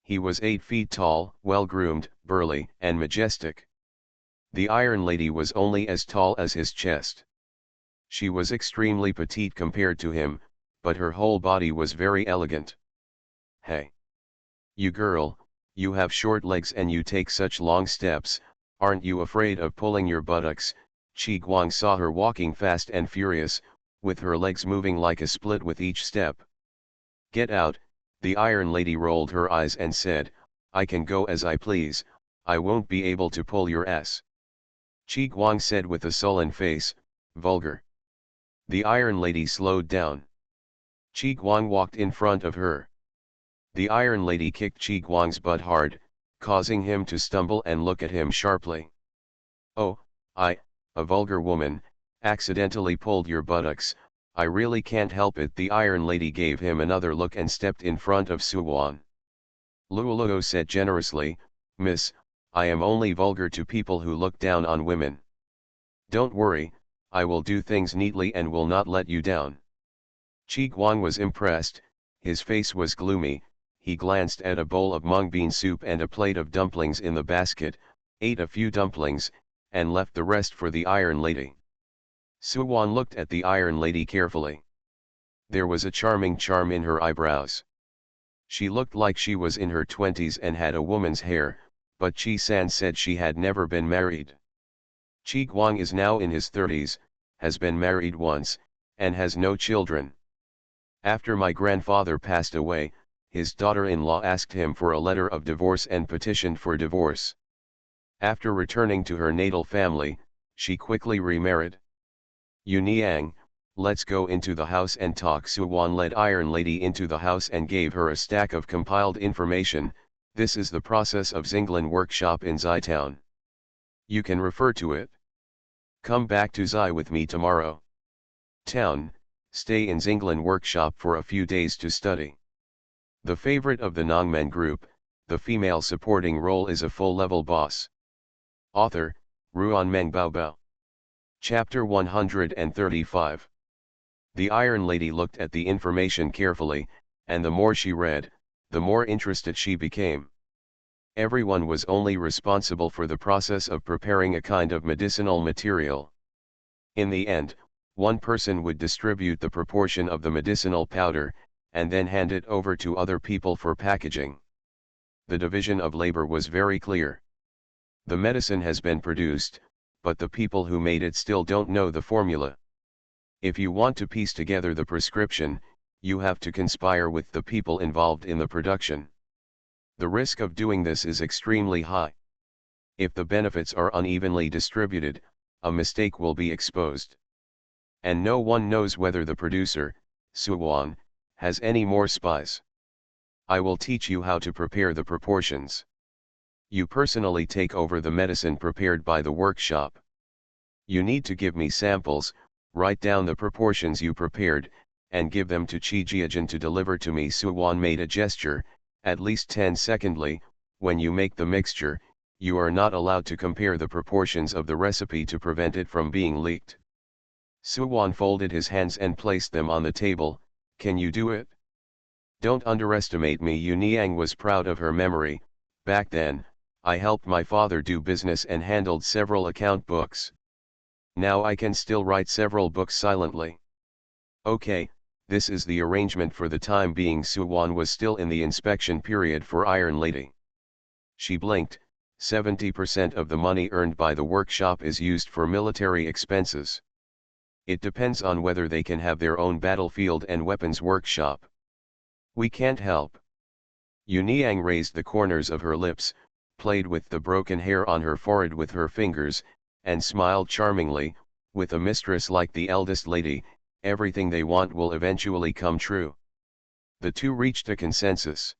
He was 8 feet tall, well-groomed, burly, and majestic. The Iron Lady was only as tall as his chest. She was extremely petite compared to him, but her whole body was very elegant. Hey! You girl, you have short legs and you take such long steps, aren't you afraid of pulling your buttocks? Chi Guang saw her walking fast and furious, with her legs moving like a split with each step. Get out, the Iron Lady rolled her eyes and said, I can go as I please, I won't be able to pull your ass. Chi Guang said with a sullen face, vulgar. The Iron Lady slowed down. Chi Guang walked in front of her. The Iron Lady kicked Chi Guang's butt hard, causing him to stumble and look at him sharply. Oh, I, a vulgar woman, accidentally pulled your buttocks, I really can't help it. The Iron Lady gave him another look and stepped in front of Suwon. Luoluo said generously, Miss, I am only vulgar to people who look down on women. Don't worry, I will do things neatly and will not let you down. Chi Guang was impressed, his face was gloomy, he glanced at a bowl of mung bean soup and a plate of dumplings in the basket, ate a few dumplings, and left the rest for the Iron Lady. Suwon looked at the Iron Lady carefully. There was a charming charm in her eyebrows. She looked like she was in her 20s and had a woman's hair, but Chi San said she had never been married. Chi Guang is now in his 30s, has been married once, and has no children. After my grandfather passed away, his daughter-in-law asked him for a letter of divorce and petitioned for divorce. After returning to her natal family, she quickly remarried. Yu Niang, let's go into the house and talk. Suwon led Iron Lady into the house and gave her a stack of compiled information. This is the process of Xinglan workshop in Xi Town. You can refer to it. Come back to Xi with me tomorrow. Town, stay in Xinglan workshop for a few days to study. The favorite of the Nongmen group, the female supporting role is a full-level boss. Author, Ruanmeng Baobao. Chapter 135. The Iron Lady looked at the information carefully, and the more she read, the more interested she became. Everyone was only responsible for the process of preparing a kind of medicinal material. In the end, one person would distribute the proportion of the medicinal powder, and then hand it over to other people for packaging. The division of labor was very clear. The medicine has been produced, but the people who made it still don't know the formula. If you want to piece together the prescription, you have to conspire with the people involved in the production. The risk of doing this is extremely high. If the benefits are unevenly distributed, a mistake will be exposed. And no one knows whether the producer, Suwon, has any more spies. I will teach you how to prepare the proportions. You personally take over the medicine prepared by the workshop. You need to give me samples, write down the proportions you prepared, and give them to Chi Jiajin to deliver to me. Suwon made a gesture, at least 10-secondly, when you make the mixture, you are not allowed to compare the proportions of the recipe to prevent it from being leaked. Suwon folded his hands and placed them on the table. Can you do it? Don't underestimate me. Yu Niang was proud of her memory. Back then, I helped my father do business and handled several account books. Now I can still write several books silently. Okay, this is the arrangement for the time being. Suwon was still in the inspection period for Iron Lady. She blinked. 70% of the money earned by the workshop is used for military expenses. It depends on whether they can have their own battlefield and weapons workshop. We can't help. Yu Niang raised the corners of her lips, played with the broken hair on her forehead with her fingers, and smiled charmingly. With a mistress like the eldest lady, everything they want will eventually come true. The two reached a consensus.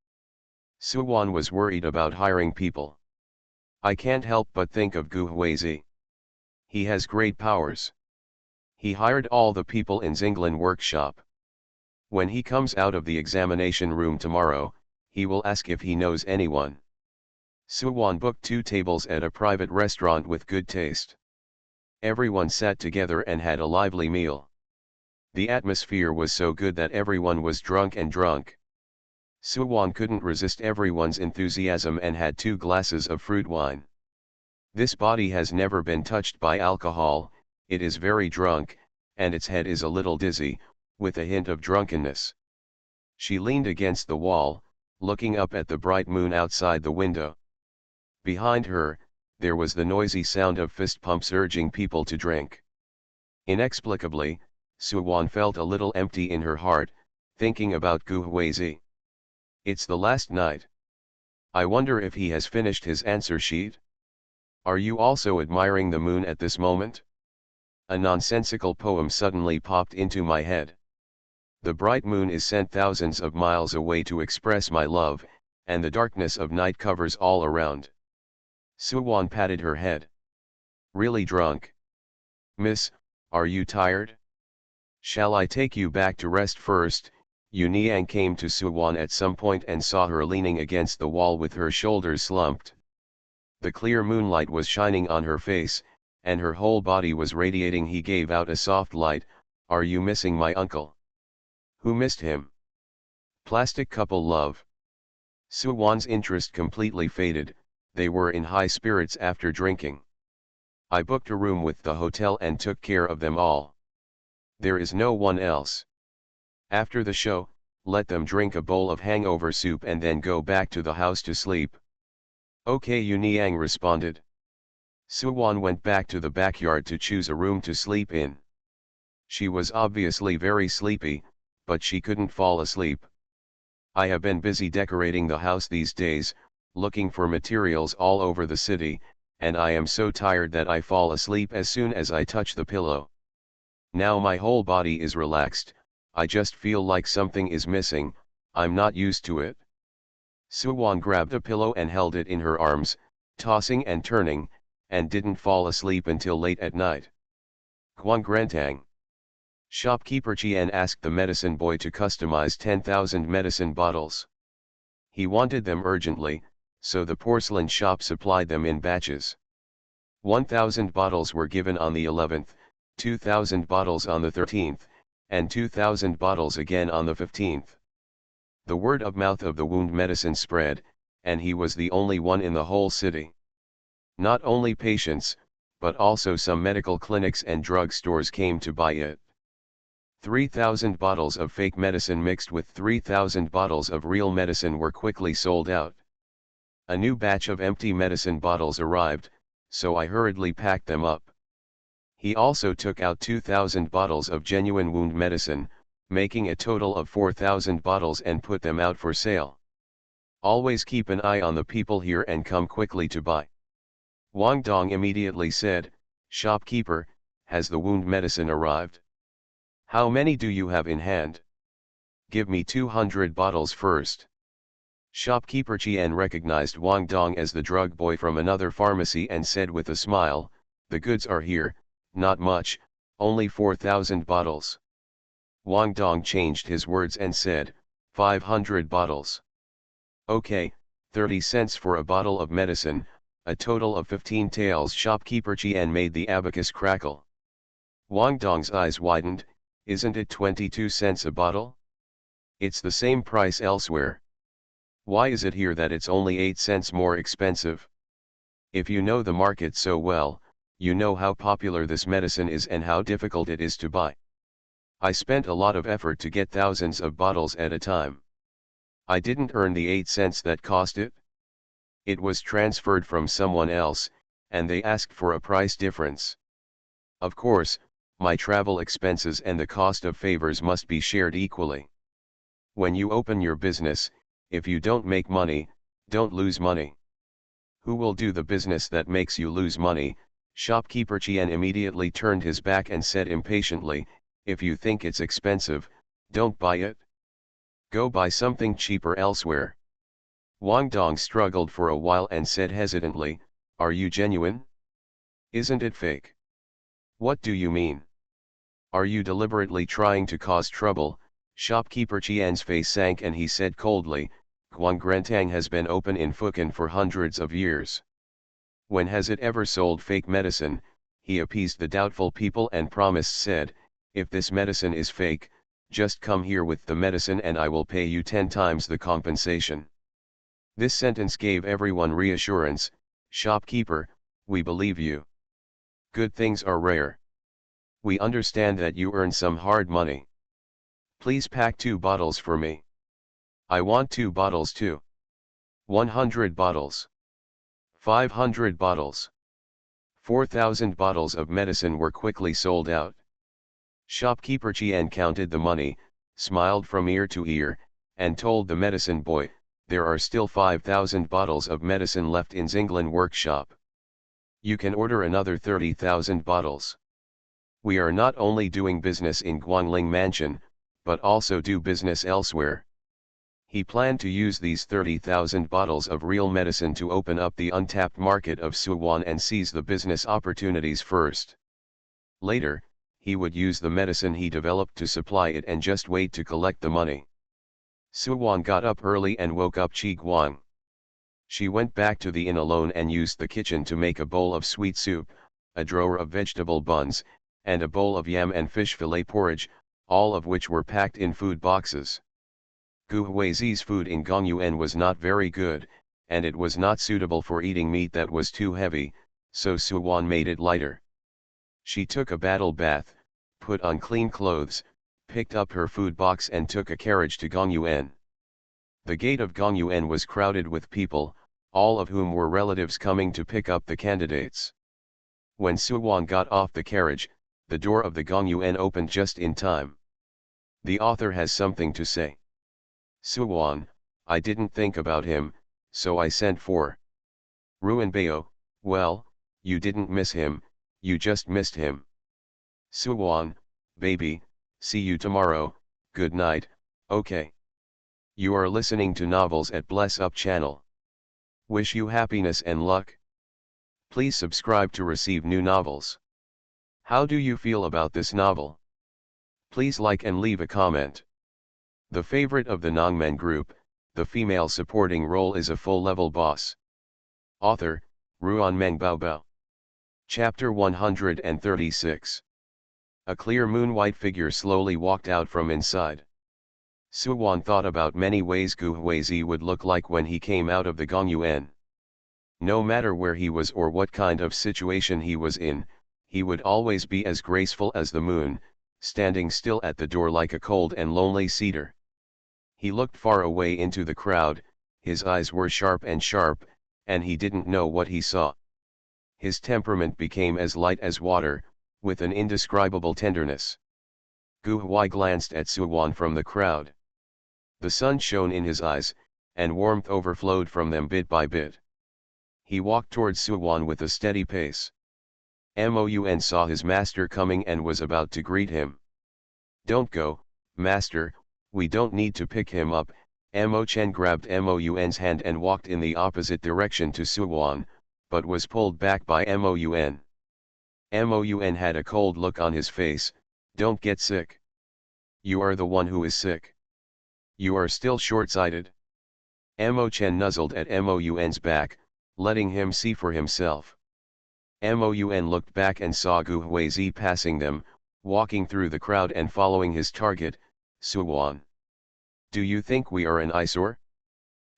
Suwon was worried about hiring people. I can't help but think of Gu Huizi. He has great powers. He hired all the people in Zinglan workshop. When he comes out of the examination room tomorrow, he will ask if he knows anyone. Suwon booked 2 tables at a private restaurant with good taste. Everyone sat together and had a lively meal. The atmosphere was so good that everyone was drunk. Suwon couldn't resist everyone's enthusiasm and had 2 glasses of fruit wine. This body has never been touched by alcohol, it is very drunk, and its head is a little dizzy, with a hint of drunkenness. She leaned against the wall, looking up at the bright moon outside the window. Behind her, there was the noisy sound of fist pumps urging people to drink. Inexplicably, Suwon felt a little empty in her heart, thinking about Gu Huizi. It's the last night. I wonder if he has finished his answer sheet? Are you also admiring the moon at this moment? A nonsensical poem suddenly popped into my head. The bright moon is sent thousands of miles away to express my love, and the darkness of night covers all around. Suwon patted her head. Really drunk? Miss, are you tired? Shall I take you back to rest first? Uniang came to Suwon at some point and saw her leaning against the wall with her shoulders slumped. The clear moonlight was shining on her face, and her whole body was radiating. He gave out a soft light. Are you missing my uncle? Who missed him? Plastic couple love. Suwon's interest completely faded. They were in high spirits after drinking. I booked a room with the hotel and took care of them all. There is no one else. After the show, let them drink a bowl of hangover soup and then go back to the house to sleep. Okay, Uniang responded. Suwon went back to the backyard to choose a room to sleep in. She was obviously very sleepy, but she couldn't fall asleep. I have been busy decorating the house these days, looking for materials all over the city, and I am so tired that I fall asleep as soon as I touch the pillow. Now my whole body is relaxed, I just feel like something is missing, I'm not used to it. Suwon grabbed a pillow and held it in her arms, tossing and turning, and didn't fall asleep until late at night. Huang Grantang. Shopkeeper Qian asked the medicine boy to customize 10,000 medicine bottles. He wanted them urgently, so the porcelain shop supplied them in batches. 1,000 bottles were given on the 11th, 2,000 bottles on the 13th, and 2,000 bottles again on the 15th. The word of mouth of the wound medicine spread, and he was the only one in the whole city. Not only patients, but also some medical clinics and drug stores came to buy it. 3,000 bottles of fake medicine mixed with 3,000 bottles of real medicine were quickly sold out. A new batch of empty medicine bottles arrived, so I hurriedly packed them up. He also took out 2,000 bottles of genuine wound medicine, making a total of 4,000 bottles and put them out for sale. Always keep an eye on the people here and come quickly to buy. Wang Dong immediately said, Shopkeeper, has the wound medicine arrived? How many do you have in hand? Give me 200 bottles first. Shopkeeper Qian recognized Wang Dong as the drug boy from another pharmacy and said with a smile, the goods are here, not much, only 4,000 bottles. Wang Dong changed his words and said, 500 bottles. Okay, 30 cents for a bottle of medicine, a total of 15 taels. Shopkeeper Qian made the abacus crackle. Wang Dong's eyes widened, isn't it 22 cents a bottle? It's the same price elsewhere. Why is it here that it's only 8 cents more expensive? If you know the market so well, you know how popular this medicine is and how difficult it is to buy. I spent a lot of effort to get thousands of bottles at a time. I didn't earn the 8 cents that cost it. It was transferred from someone else, and they asked for a price difference. Of course, my travel expenses and the cost of favors must be shared equally. When you open your business, if you don't make money, don't lose money. Who will do the business that makes you lose money? Shopkeeper Qian immediately turned his back and said impatiently, if you think it's expensive, don't buy it. Go buy something cheaper elsewhere. Wang Dong struggled for a while and said hesitantly, are you genuine? Isn't it fake? What do you mean? Are you deliberately trying to cause trouble? Shopkeeper Qian's face sank and he said coldly, Guangrantang has been open in Fukan for hundreds of years. When has it ever sold fake medicine? He appeased the doubtful people and promised said, if this medicine is fake, just come here with the medicine and I will pay you 10 times the compensation. This sentence gave everyone reassurance. Shopkeeper, we believe you. Good things are rare. We understand that you earn some hard money. Please pack 2 bottles for me. I want 2 bottles too. 100 bottles. 500 bottles. 4,000 bottles of medicine were quickly sold out. Shopkeeper Qian counted the money, smiled from ear to ear, and told the medicine boy, there are still 5,000 bottles of medicine left in Xinglan workshop. You can order another 30,000 bottles. We are not only doing business in Guangling Mansion, but also do business elsewhere. He planned to use these 30,000 bottles of real medicine to open up the untapped market of Sichuan and seize the business opportunities first. Later, he would use the medicine he developed to supply it and just wait to collect the money. Sichuan got up early and woke up Qi Guang. She went back to the inn alone and used the kitchen to make a bowl of sweet soup, a drawer of vegetable buns, and a bowl of yam and fish fillet porridge, all of which were packed in food boxes. Gu Huizi's food in Gongyuan was not very good, and it was not suitable for eating meat that was too heavy, so Sichuan made it lighter. She took a battle bath, put on clean clothes, picked up her food box and took a carriage to Gongyuan. The gate of Gongyuan was crowded with people, all of whom were relatives coming to pick up the candidates. When Sichuan got off the carriage, the door of the Gongyuan opened just in time. The author has something to say. Sichuan, I didn't think about him, so I sent for Ruan Bao. Well, you didn't miss him, you just missed him. Sichuan, baby, see you tomorrow, good night, okay. You are listening to Novels at Bless Up channel. Wish you happiness and luck. Please subscribe to receive new novels. How do you feel about this novel? Please like and leave a comment. The favorite of the Nongmen group, the female supporting role is a full-level boss. Author, Ruan Meng Baobao. Chapter 136. A clear moon-white figure slowly walked out from inside. Sichuan thought about many ways Gu Huizi would look like when he came out of the Gongyuan. No matter where he was or what kind of situation he was in, he would always be as graceful as the moon, standing still at the door like a cold and lonely cedar. He looked far away into the crowd, his eyes were sharp, and he didn't know what he saw. His temperament became as light as water, with an indescribable tenderness. Gu Hui glanced at Sichuan from the crowd. The sun shone in his eyes, and warmth overflowed from them bit by bit. He walked towards Sichuan with a steady pace. Moun saw his master coming and was about to greet him. Don't go, master, we don't need to pick him up. Mo Chen grabbed Moun's hand and walked in the opposite direction to Sichuan, but was pulled back by Moun. Moun had a cold look on his face. Don't get sick. You are the one who is sick. You are still short-sighted. Mo Chen nuzzled at Moun's back, letting him see for himself. Moun looked back and saw Gu Huizi passing them, walking through the crowd and following his target, Sichuan. Do you think we are an eyesore?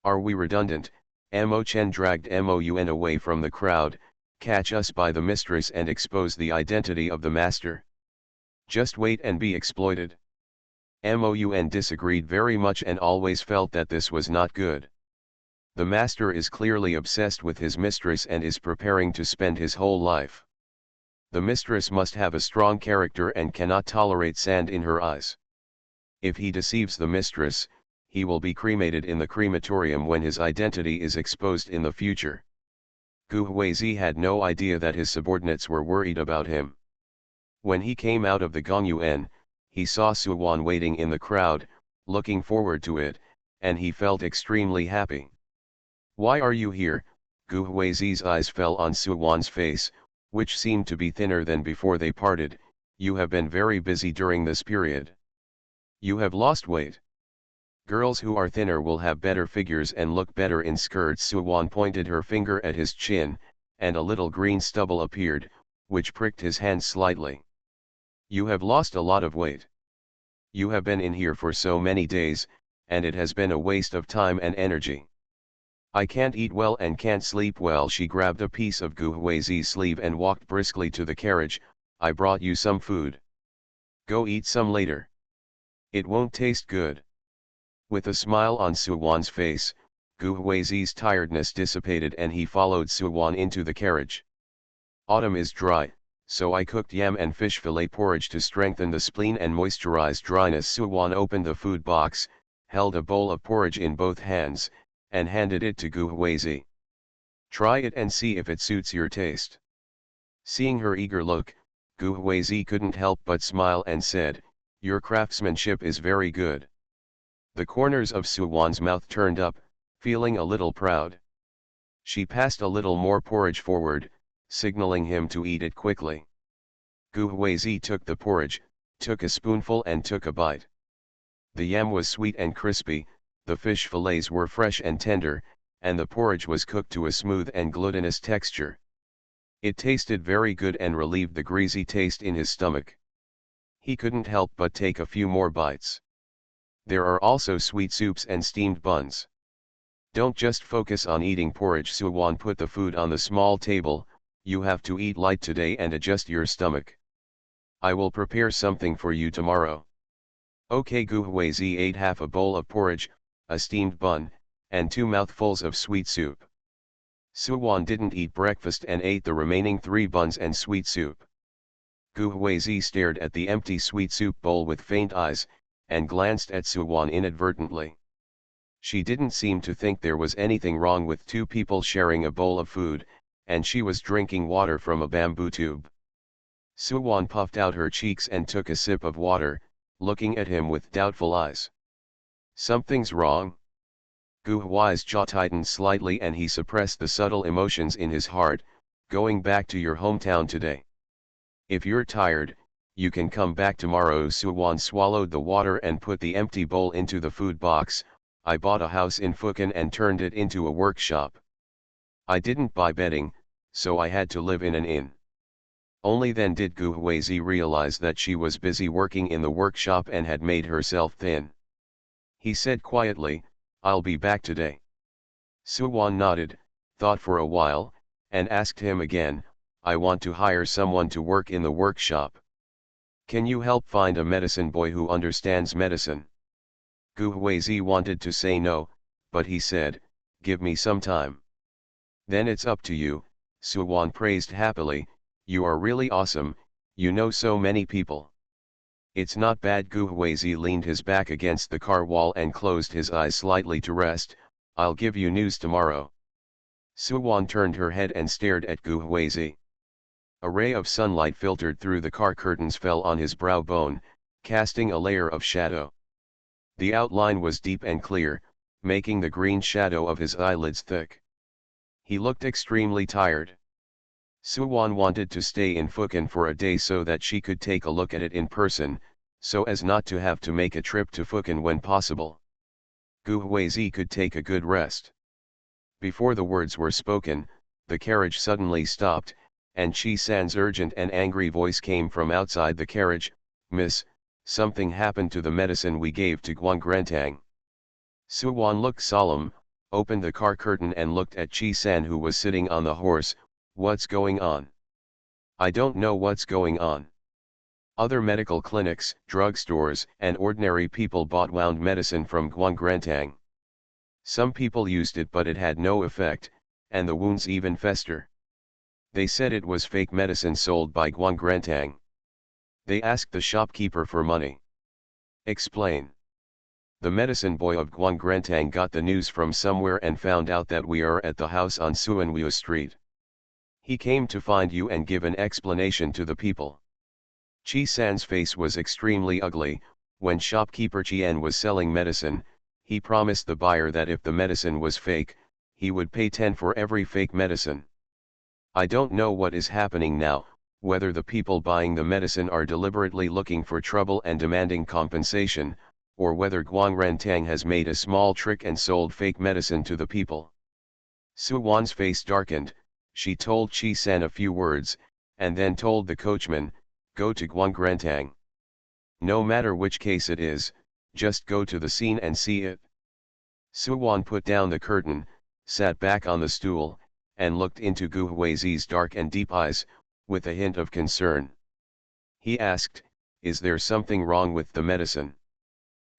Are we redundant? Mo Chen dragged Moun away from the crowd. Catch us by the mistress and expose the identity of the master. Just wait and be exploited. Moun disagreed very much and always felt that this was not good. The master is clearly obsessed with his mistress and is preparing to spend his whole life. The mistress must have a strong character and cannot tolerate sand in her eyes. If he deceives the mistress, he will be cremated in the crematorium when his identity is exposed in the future. Gu Huizi had no idea that his subordinates were worried about him. When he came out of the Gongyuan, he saw Suwan waiting in the crowd, looking forward to it, and he felt extremely happy. "Why are you here?" Gu Huizi's eyes fell on Suwan's face, which seemed to be thinner than before they parted. "You have been very busy during this period. You have lost weight. Girls who are thinner will have better figures and look better in skirts." Suwan pointed her finger at his chin, and a little green stubble appeared, which pricked his hand slightly. "You have lost a lot of weight. You have been in here for so many days, and it has been a waste of time and energy. I can't eat well and can't sleep well." She grabbed a piece of Gu Huizi's sleeve and walked briskly to the carriage. "I brought you some food. Go eat some later. It won't taste good." With a smile on Suwan's face, Gu Huizi's tiredness dissipated and he followed Suwan into the carriage. "Autumn is dry, so I cooked yam and fish fillet porridge to strengthen the spleen and moisturize dryness." Suwan opened the food box, held a bowl of porridge in both hands, and handed it to Gu Huizi. "Try it and see if it suits your taste." Seeing her eager look, Gu Huizi couldn't help but smile and said, "Your craftsmanship is very good." The corners of Suwan's mouth turned up, feeling a little proud. She passed a little more porridge forward, signaling him to eat it quickly. Gu Huizi took the porridge, took a spoonful and took a bite. The yam was sweet and crispy, the fish fillets were fresh and tender, and the porridge was cooked to a smooth and glutinous texture. It tasted very good and relieved the greasy taste in his stomach. He couldn't help but take a few more bites. There are also sweet soups and steamed buns. Don't just focus on eating porridge. Suwan put the food on the small table. You have to eat light today and adjust your stomach. I will prepare something for you tomorrow. Okay. Gu Huizi ate half a bowl of porridge, a steamed bun, and 2 mouthfuls of sweet soup. Suwan didn't eat breakfast and ate the remaining 3 buns and sweet soup. Gu Huizi stared at the empty sweet soup bowl with faint eyes, and glanced at Suwan inadvertently. She didn't seem to think there was anything wrong with 2 people sharing a bowl of food, and she was drinking water from a bamboo tube. Suwan puffed out her cheeks and took a sip of water, looking at him with doubtful eyes. "Something's wrong?" Gu Hui's jaw tightened slightly and he suppressed the subtle emotions in his heart. "Going back to your hometown today. If you're tired, you can come back tomorrow." Suwan swallowed the water and put the empty bowl into the food box. "I bought a house in Fukin and turned it into a workshop. I didn't buy bedding, so I had to live in an inn." Only then did Gu Huizi realize that she was busy working in the workshop and had made herself thin. He said quietly, "I'll be back today." Suwan nodded, thought for a while, and asked him again, "I want to hire someone to work in the workshop. Can you help find a medicine boy who understands medicine?" Gu Huizi wanted to say no, but he said, "Give me some time." "Then it's up to you," Suwan praised happily. "You are really awesome, you know so many people." "It's not bad." Gu Huizi leaned his back against the car wall and closed his eyes slightly to rest. "I'll give you news tomorrow." Suwan turned her head and stared at Gu Huizi. A ray of sunlight filtered through the car curtains, fell on his brow bone, casting a layer of shadow. The outline was deep and clear, making the green shadow of his eyelids thick. He looked extremely tired. Suwan wanted to stay in Fukin for a day so that she could take a look at it in person, so as not to have to make a trip to Fukin when possible. Gu Huizi could take a good rest. Before the words were spoken, the carriage suddenly stopped, and Chi San's urgent and angry voice came from outside the carriage. "Miss, something happened to the medicine we gave to Guangrantang." Suwan looked solemn, opened the car curtain and looked at Chi San, who was sitting on the horse. "What's going on?" "I don't know what's going on. Other medical clinics, drugstores, and ordinary people bought wound medicine from Guangrantang. Some people used it, but it had no effect, and the wounds even fester. They said it was fake medicine sold by Guangrantang. They asked the shopkeeper for money." "Explain." "The medicine boy of Guangrantang got the news from somewhere and found out that we are at the house on Suanwu Street. He came to find you and give an explanation to the people. Chi San's face was extremely ugly. When shopkeeper Chien was selling medicine, he promised the buyer that if the medicine was fake, he would pay 10 for every fake medicine. I don't know what is happening now, whether the people buying the medicine are deliberately looking for trouble and demanding compensation, or whether Guang Rentang has made a small trick and sold fake medicine to the people. Su Wan's face darkened. She told Chi San a few words, and then told the coachman, "Go to Guang Rentang. No matter which case it is, just go to the scene and see it." Su Wan put down the curtain, sat back on the stool, and looked into Gu Huizi's dark and deep eyes, with a hint of concern. He asked, "Is there something wrong with the medicine?"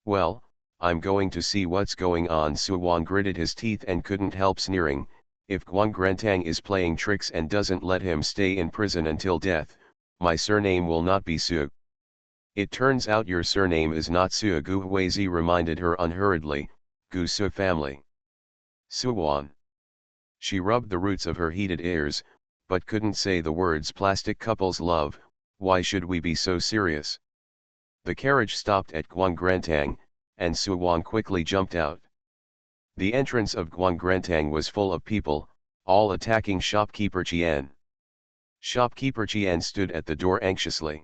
"Well, I'm going to see what's going on." Su Wan gritted his teeth and couldn't help sneering. "If Guang Rentang is playing tricks and doesn't let him stay in prison until death, my surname will not be Su." "It turns out your surname is not Su," Gu Huizi reminded her unhurriedly, "Gu Su family." Su Wan. She rubbed the roots of her heated ears, but couldn't say the words "plastic couples love." "Why should we be so serious?" The carriage stopped at Guang Rentang, and Su Wan quickly jumped out. The entrance of Guang Rentang was full of people, all attacking shopkeeper Chien. Shopkeeper Chien stood at the door anxiously.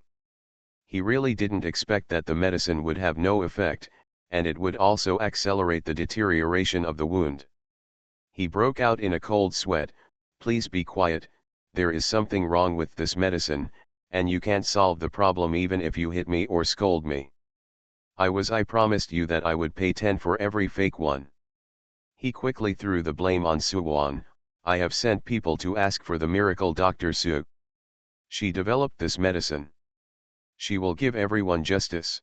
He really didn't expect that the medicine would have no effect, and it would also accelerate the deterioration of the wound. He broke out in a cold sweat. "Please be quiet, there is something wrong with this medicine, and you can't solve the problem even if you hit me or scold me. I promised you that I would pay 10 for every fake one." He quickly threw the blame on Su Wan. "I have sent people to ask for the miracle Dr. Su. She developed this medicine. She will give everyone justice."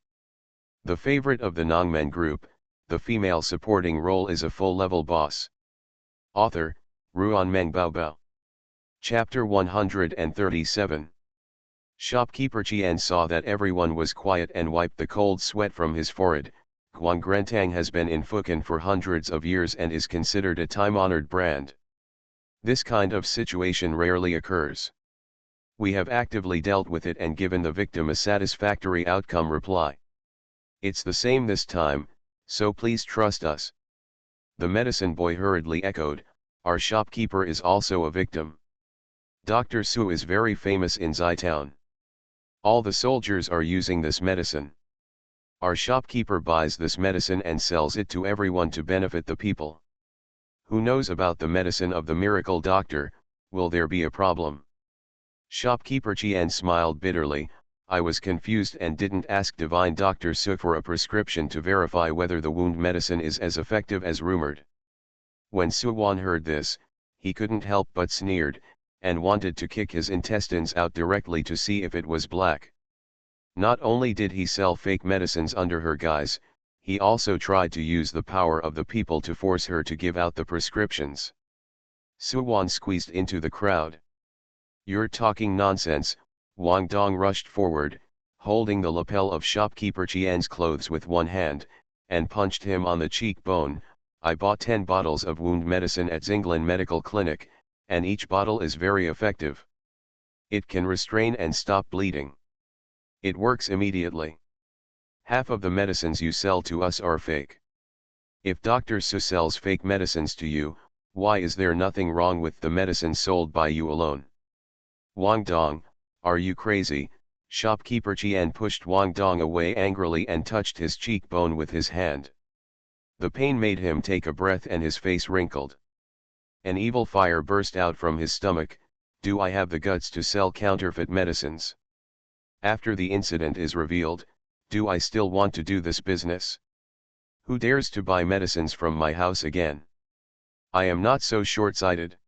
The favorite of the Nongmen group, the female supporting role is a full-level boss. Author, Ruan Meng Baobao. Chapter 137. Shopkeeper Chien saw that everyone was quiet and wiped the cold sweat from his forehead. Guang Rentang has been in Fukan for hundreds of years and is considered a time-honored brand. This kind of situation rarely occurs. "We have actively dealt with it and given the victim a satisfactory outcome." Reply. "It's the same this time, so please trust us." The medicine boy hurriedly echoed, "Our shopkeeper is also a victim. Dr. Su is very famous in Zai town. All the soldiers are using this medicine. Our shopkeeper buys this medicine and sells it to everyone to benefit the people. Who knows about the medicine of the miracle doctor? Will there be a problem?" Shopkeeper Chien smiled bitterly. "I was confused and didn't ask divine Dr. Su for a prescription to verify whether the wound medicine is as effective as rumored." When Su Wan heard this, he couldn't help but sneered, and wanted to kick his intestines out directly to see if it was black. Not only did he sell fake medicines under her guise, he also tried to use the power of the people to force her to give out the prescriptions. Su Wan squeezed into the crowd. "You're talking nonsense." Wang Dong rushed forward, holding the lapel of shopkeeper Chien's clothes with one hand, and punched him on the cheekbone. "I bought 10 bottles of wound medicine at Zinglin Medical Clinic, and each bottle is very effective. It can restrain and stop bleeding. It works immediately. Half of the medicines you sell to us are fake. If Dr. Su sells fake medicines to you, why is there nothing wrong with the medicine sold by you alone?" "Wang Dong, are you crazy?" Shopkeeper Chien pushed Wang Dong away angrily and touched his cheekbone with his hand. The pain made him take a breath and his face wrinkled. An evil fire burst out from his stomach. "Do I have the guts to sell counterfeit medicines? After the incident is revealed, do I still want to do this business? Who dares to buy medicines from my house again? I am not so short-sighted.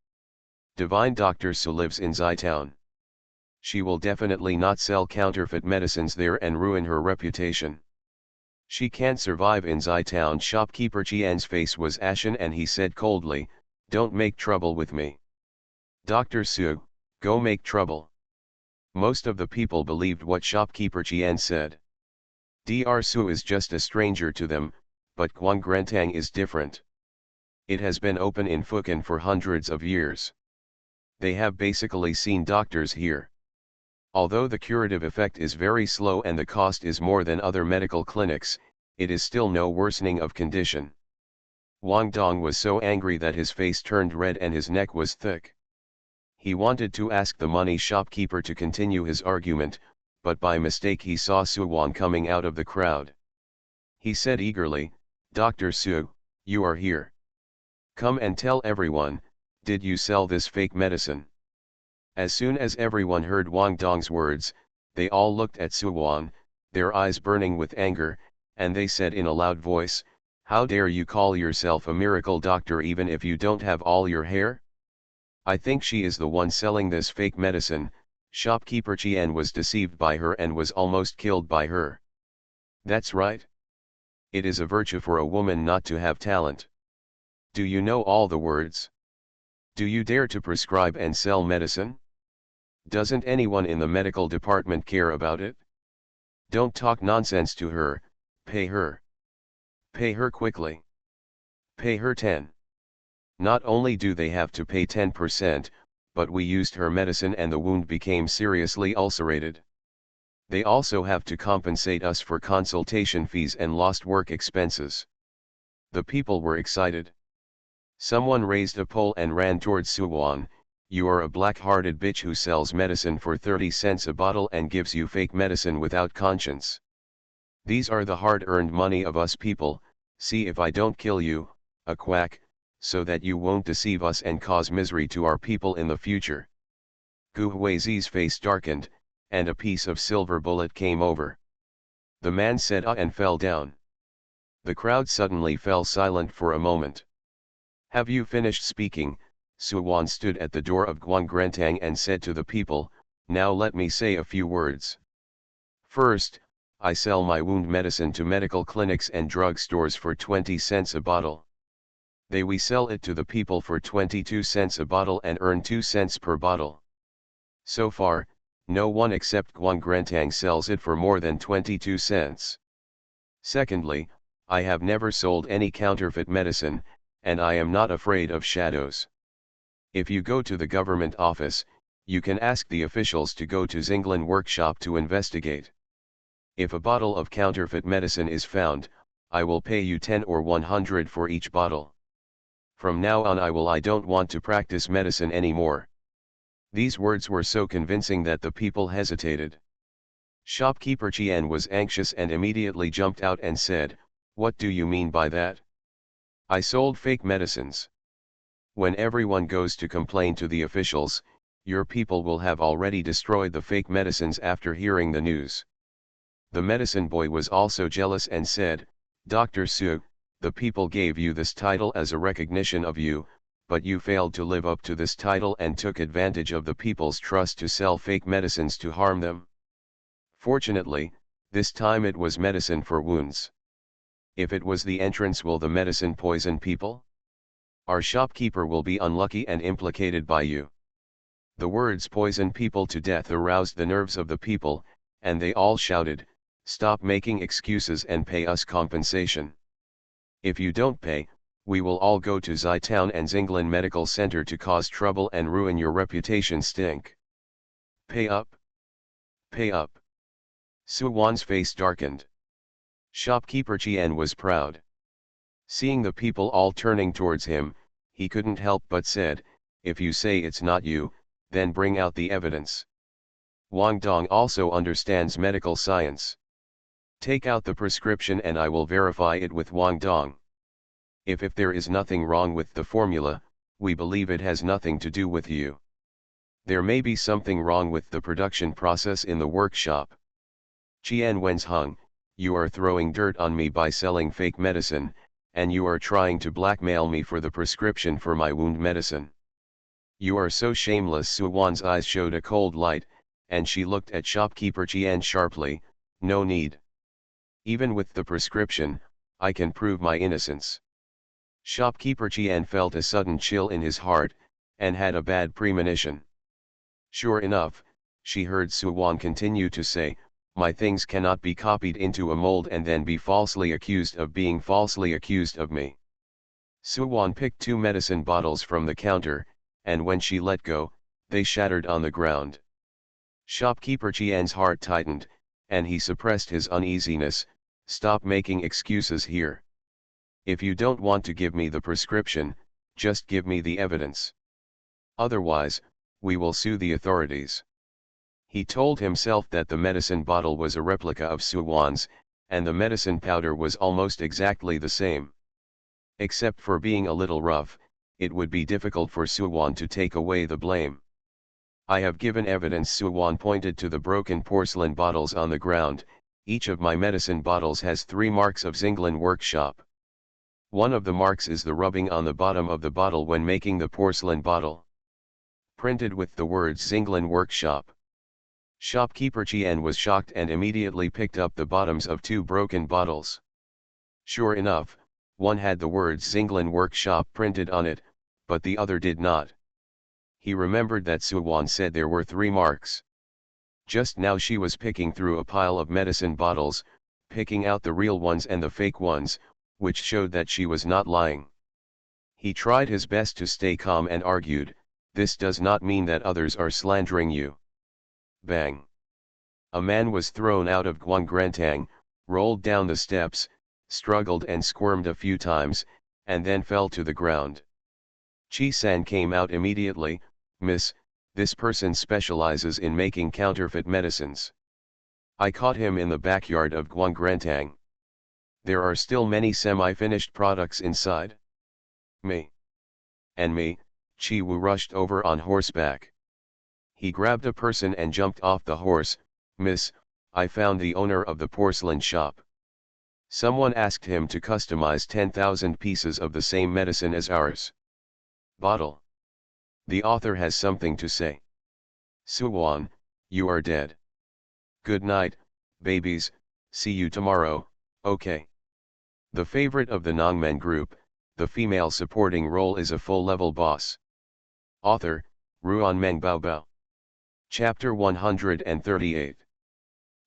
Divine Dr. Su lives in Zai town. She will definitely not sell counterfeit medicines there and ruin her reputation. She can't survive in Zai town." Shopkeeper Chien's face was ashen and he said coldly, "Don't make trouble with me. Dr. Su, go make trouble." Most of the people believed what shopkeeper Chien said. Dr. Su is just a stranger to them, but Guang Rentang is different. It has been open in Fukan for hundreds of years. They have basically seen doctors here. Although the curative effect is very slow and the cost is more than other medical clinics, it is still no worsening of condition. Wang Dong was so angry that his face turned red and his neck was thick. He wanted to ask the money shopkeeper to continue his argument, but by mistake he saw Su Wan coming out of the crowd. He said eagerly, "Dr. Su, you are here. Come and tell everyone, did you sell this fake medicine?" As soon as everyone heard Wang Dong's words, they all looked at Su Wan, their eyes burning with anger, and they said in a loud voice, "How dare you call yourself a miracle doctor even if you don't have all your hair? I think she is the one selling this fake medicine." Shopkeeper Qian was deceived by her and was almost killed by her. That's right. It is a virtue for a woman not to have talent. Do you know all the words? Do you dare to prescribe and sell medicine? Doesn't anyone in the medical department care about it? Don't talk nonsense to her, pay her. Pay her quickly. Pay her 10. Not only do they have to pay 10%, but we used her medicine and the wound became seriously ulcerated. They also have to compensate us for consultation fees and lost work expenses. The people were excited. Someone raised a pole and ran towards Su Wan. "You are a black-hearted bitch who sells medicine for 30 cents a bottle and gives you fake medicine without conscience. These are the hard-earned money of us people. See if I don't kill you, a quack, so that you won't deceive us and cause misery to our people in the future." Gu Huizi's face darkened, and a piece of silver bullet came over. The man said "Ah" and fell down. The crowd suddenly fell silent for a moment. "Have you finished speaking?" Su Wan stood at the door of Guangrantang and said to the people, "Now let me say a few words. First, I sell my wound medicine to medical clinics and drug stores for 20 cents a bottle. We sell it to the people for 22 cents a bottle and earn 2 cents per bottle. So far, no one except Guangrantang sells it for more than 22 cents. Secondly, I have never sold any counterfeit medicine, and I am not afraid of shadows. If you go to the government office, you can ask the officials to go to Zinglan workshop to investigate. If a bottle of counterfeit medicine is found, I will pay you 10 or 100 for each bottle. From now on I don't want to practice medicine anymore." These words were so convincing that the people hesitated. Shopkeeper Qian was anxious and immediately jumped out and said, "What do you mean by that? I sold fake medicines. When everyone goes to complain to the officials, your people will have already destroyed the fake medicines after hearing the news." The medicine boy was also jealous and said, "Dr. Su, the people gave you this title as a recognition of you, but you failed to live up to this title and took advantage of the people's trust to sell fake medicines to harm them. Fortunately, this time it was medicine for wounds. If it was the entrance, will the medicine poison people? Our shopkeeper will be unlucky and implicated by you." The words "poison people to death" aroused the nerves of the people, and they all shouted, "Stop making excuses and pay us compensation. If you don't pay, we will all go to Town and Zinglan Medical Center to cause trouble and ruin your reputation stink. Pay up. Pay up." Su Wan's face darkened. Shopkeeper Qian was proud. Seeing the people all turning towards him, he couldn't help but said, "If you say it's not you, then bring out the evidence. Wang Dong also understands medical science. Take out the prescription and I will verify it with Wang Dong. If there is nothing wrong with the formula, we believe it has nothing to do with you. There may be something wrong with the production process in the workshop. Qian Wenzheng, you are throwing dirt on me by selling fake medicine, and you are trying to blackmail me for the prescription for my wound medicine. You are so shameless." Su Wan's eyes showed a cold light, and she looked at shopkeeper Qian sharply. "No need. Even with the prescription, I can prove my innocence." Shopkeeper Qian felt a sudden chill in his heart, and had a bad premonition. Sure enough, she heard Su Wan continue to say, "My things cannot be copied into a mold and then be falsely accused of being falsely accused of me." Su Wan picked 2 medicine bottles from the counter, and when she let go, They shattered on the ground. Shopkeeper Qian's heart tightened, and he suppressed his uneasiness. Stop making excuses here. If you don't want to give me the prescription, just give me the evidence. Otherwise, we will sue the authorities. He told himself that the medicine bottle was a replica of Suwan's, and the medicine powder was almost exactly the same. Except for being a little rough, it would be difficult for Suwan to take away the blame. I have given evidence. Suwan pointed to the broken porcelain bottles on the ground. Each of my medicine bottles has 3 marks of Zinglin workshop. One of the marks is the rubbing on the bottom of the bottle when making the porcelain bottle, printed with the words Zinglin workshop. Shopkeeper Qian was shocked and immediately picked up the bottoms of 2 broken bottles. Sure enough, one had the words Zinglin workshop printed on it, but the other did not. He remembered that Suwan said there were 3 marks. Just now she was picking through a pile of medicine bottles, picking out the real ones and the fake ones, which showed that she was not lying. He tried his best to stay calm and argued, "This does not mean that others are slandering you." Bang! A man was thrown out of Guangrantang, rolled down the steps, struggled and squirmed a few times, and then fell to the ground. Chi-san came out immediately. "Miss, this person specializes in making counterfeit medicines. I caught him in the backyard of Guangrantang. There are still many semi-finished products inside." "Me. And me." Chi Wu rushed over on horseback. He grabbed a person and jumped off the horse. "Miss, I found the owner of the porcelain shop. Someone asked him to customize 10,000 pieces of the same medicine as ours. Bottle. The author has something to say." "Suwan, you are dead. Good night, babies, see you tomorrow, okay?" The favorite of the Nongmen group, the female supporting role is a full-level boss. Author, Ruanmeng Baobao. Chapter 138.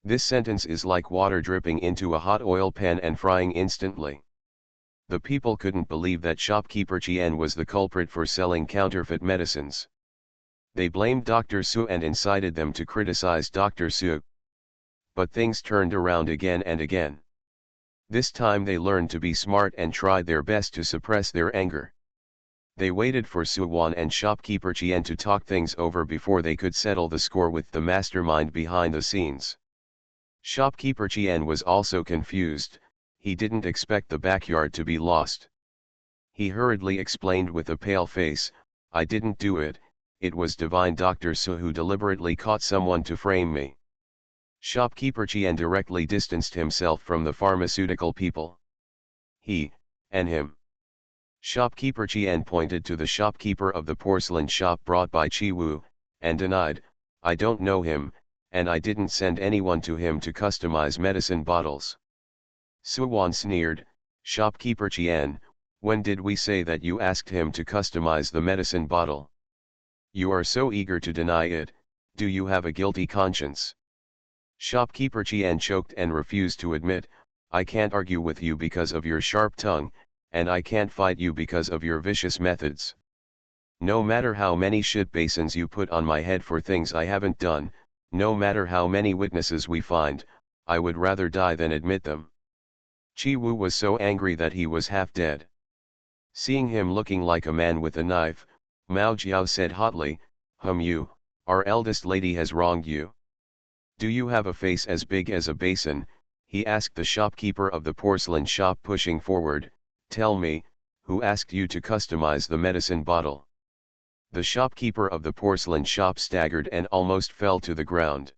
This sentence is like water dripping into a hot oil pan and frying instantly. The people couldn't believe that shopkeeper Qian was the culprit for selling counterfeit medicines. They blamed Dr. Su and incited them to criticize Dr. Su. But things turned around again and again. This time they learned to be smart and tried their best to suppress their anger. They waited for Suwan and shopkeeper Qian to talk things over before they could settle the score with the mastermind behind the scenes. Shopkeeper Qian was also confused. He didn't expect the backyard to be lost. He hurriedly explained with a pale face, "I didn't do it, it was divine Dr. Su who deliberately caught someone to frame me." Shopkeeper Qian directly distanced himself from the pharmaceutical people. "He, and him." Shopkeeper Qian pointed to the shopkeeper of the porcelain shop brought by Chi Wu, and denied, "I don't know him, and I didn't send anyone to him to customize medicine bottles." Suwan sneered, "Shopkeeper Qian, when did we say that you asked him to customize the medicine bottle? You are so eager to deny it, do you have a guilty conscience?" Shopkeeper Qian choked and refused to admit, "I can't argue with you because of your sharp tongue, and I can't fight you because of your vicious methods. No matter how many shit basins you put on my head for things I haven't done, no matter how many witnesses we find, I would rather die than admit them." Chi Wu was so angry that he was half dead. Seeing him looking like a man with a knife, Mao Jiao said hotly, You, our eldest lady has wronged you. Do you have a face as big as a basin?" he asked the shopkeeper of the porcelain shop, pushing forward. "Tell me, who asked you to customize the medicine bottle?" The shopkeeper of the porcelain shop staggered and almost fell to the ground.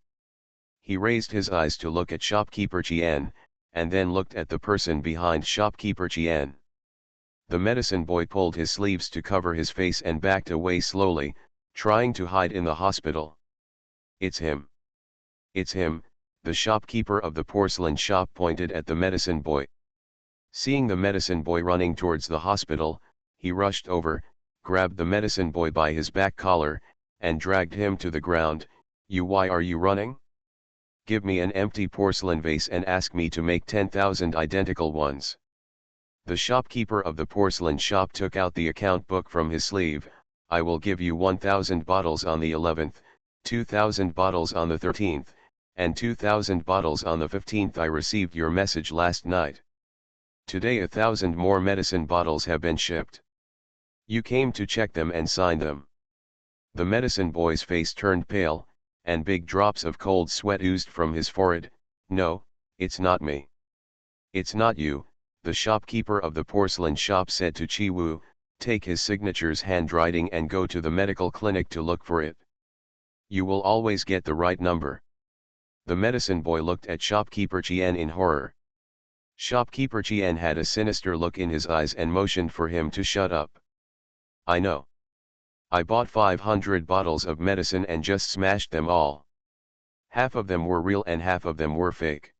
He raised his eyes to look at shopkeeper Qian, and then looked at the person behind shopkeeper Qian. The medicine boy pulled his sleeves to cover his face and backed away slowly, trying to hide in the hospital. "It's him. It's him," the shopkeeper of the porcelain shop pointed at the medicine boy. Seeing the medicine boy running towards the hospital, he rushed over, grabbed the medicine boy by his back collar, and dragged him to the ground. Why are you running? Give me an empty porcelain vase and ask me to make 10,000 identical ones." The shopkeeper of the porcelain shop took out the account book from his sleeve. I will give you 1,000 bottles on the 11th, 2,000 bottles on the 13th, and 2,000 bottles on the 15th. I received your message last night. Today 1,000 more medicine bottles have been shipped. You came to check them and sign them. The medicine boy's face turned pale, and big drops of cold sweat oozed from his forehead. No, it's not me. It's not you, the shopkeeper of the porcelain shop said to Chi Wu. Take his signature's handwriting and go to the medical clinic to look for it. You will always get the right number. The medicine boy looked at shopkeeper Chien in horror. Shopkeeper Chien had a sinister look in his eyes and motioned for him to shut up. I know. I bought 500 bottles of medicine and just smashed them all. Half of them were real and half of them were fake.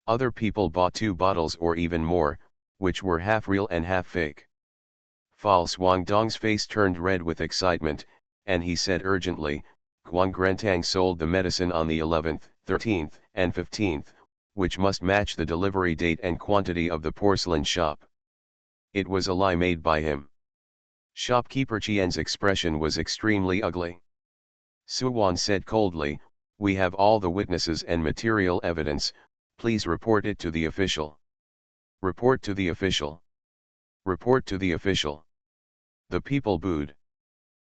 Other people bought 2 bottles or even more, which were half real and half fake. False Wang Dong's face turned red with excitement, and he said urgently, Guang Grantang sold the medicine on the 11th, 13th, and 15th, which must match the delivery date and quantity of the porcelain shop. It was a lie made by him. Shopkeeper Chien's expression was extremely ugly. Suwan said coldly, we have all the witnesses and material evidence, please report it to the official. Report to the official. Report to the official. The people booed.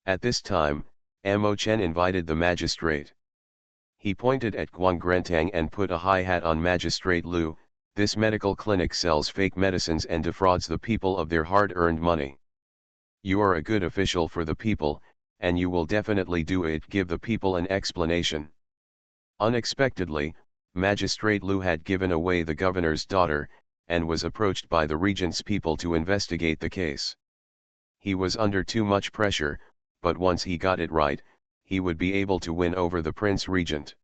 At this time, Mo Chen invited the magistrate. He pointed at Guang Grantang and put a high hat on Magistrate Lu. This medical clinic sells fake medicines and defrauds the people of their hard-earned money. You are a good official for the people, and you will definitely do it. Give the people an explanation. Unexpectedly, Magistrate Lu had given away the governor's daughter, and was approached by the regent's people to investigate the case. He was under too much pressure, but once he got it right, he would be able to win over the prince regent.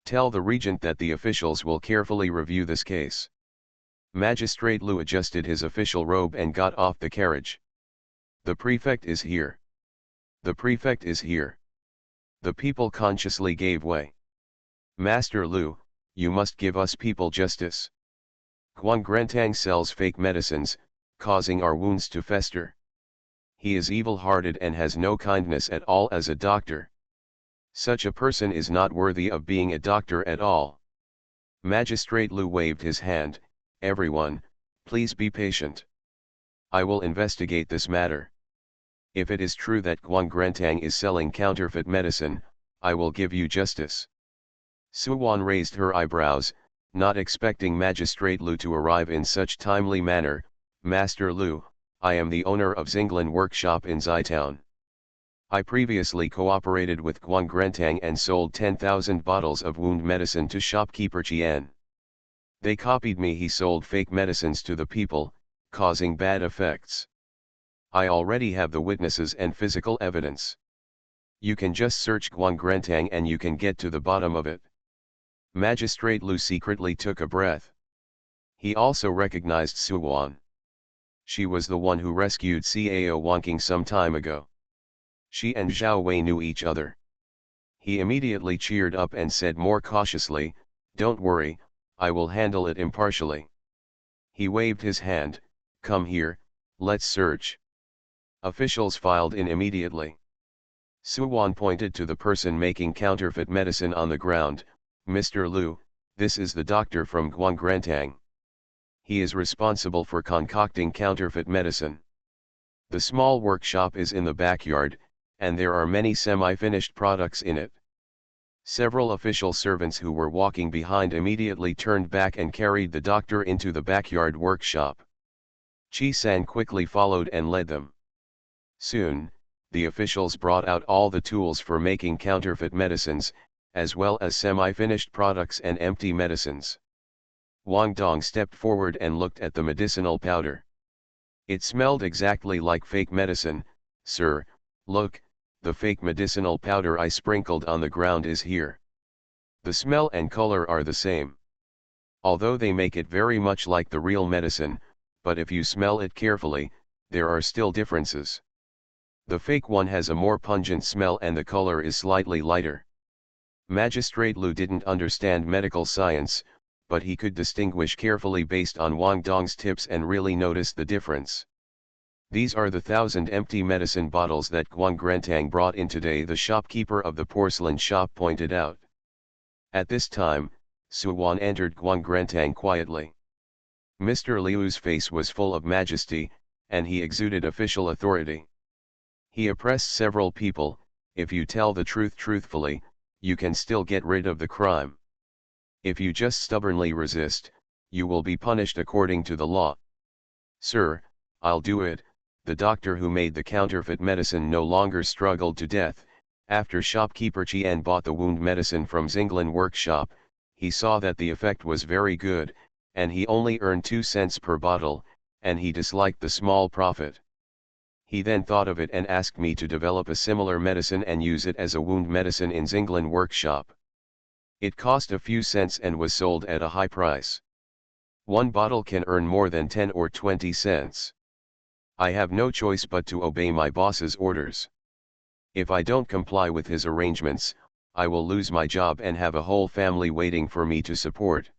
Tell the regent that the officials will carefully review this case. Magistrate Lu adjusted his official robe and got off the carriage. The prefect is here. The prefect is here. The people consciously gave way. Master Lu, you must give us people justice. Guang Grantang sells fake medicines, causing our wounds to fester. He is evil-hearted and has no kindness at all as a doctor. Such a person is not worthy of being a doctor at all. Magistrate Lu waved his hand. Everyone, please be patient. I will investigate this matter. If it is true that Guang Grantang is selling counterfeit medicine, I will give you justice. Suwan raised her eyebrows, not expecting Magistrate Lu to arrive in such timely manner. Master Lu, I am the owner of Xinglan Workshop in Zitown. I previously cooperated with Guang Grantang and sold 10,000 bottles of wound medicine to shopkeeper Chien. They copied me. He sold fake medicines to the people, causing bad effects. I already have the witnesses and physical evidence. You can just search Guang Grantang and you can get to the bottom of it. Magistrate Lu secretly took a breath. He also recognized Suwan. She was the one who rescued Cao Wanking some time ago. She and Zhao Wei knew each other. He immediately cheered up and said more cautiously, don't worry, I will handle it impartially. He waved his hand, come here, let's search. Officials filed in immediately. Suwan pointed to the person making counterfeit medicine on the ground, Mr. Lu, this is the doctor from Guang Grantang. He is responsible for concocting counterfeit medicine. The small workshop is in the backyard, and there are many semi-finished products in it. Several official servants who were walking behind immediately turned back and carried the doctor into the backyard workshop. Chi-san quickly followed and led them. Soon, the officials brought out all the tools for making counterfeit medicines, as well as semi-finished products and empty medicines. Wang Dong stepped forward and looked at the medicinal powder. It smelled exactly like fake medicine. Sir, look, the fake medicinal powder I sprinkled on the ground is here. The smell and color are the same. Although they make it very much like the real medicine, but if you smell it carefully, there are still differences. The fake one has a more pungent smell and the color is slightly lighter. Magistrate Lu didn't understand medical science, but he could distinguish carefully based on Wang Dong's tips and really noticed the difference. These are the 1,000 empty medicine bottles that Guang Grantang brought in today, the shopkeeper of the porcelain shop pointed out. At this time, Suwan entered Guang Grantang quietly. Mr. Liu's face was full of majesty, and he exuded official authority. He oppressed several people. If you tell the truth truthfully, you can still get rid of the crime. If you just stubbornly resist, you will be punished according to the law. Sir, I'll do it. The doctor who made the counterfeit medicine no longer struggled to death. After shopkeeper Qian bought the wound medicine from Xinglan workshop, he saw that the effect was very good, and he only earned 2 cents per bottle, and he disliked the small profit. He then thought of it and asked me to develop a similar medicine and use it as a wound medicine in Xinglan workshop. It cost a few cents and was sold at a high price. One bottle can earn more than 10 or 20 cents. I have no choice but to obey my boss's orders. If I don't comply with his arrangements, I will lose my job and have a whole family waiting for me to support.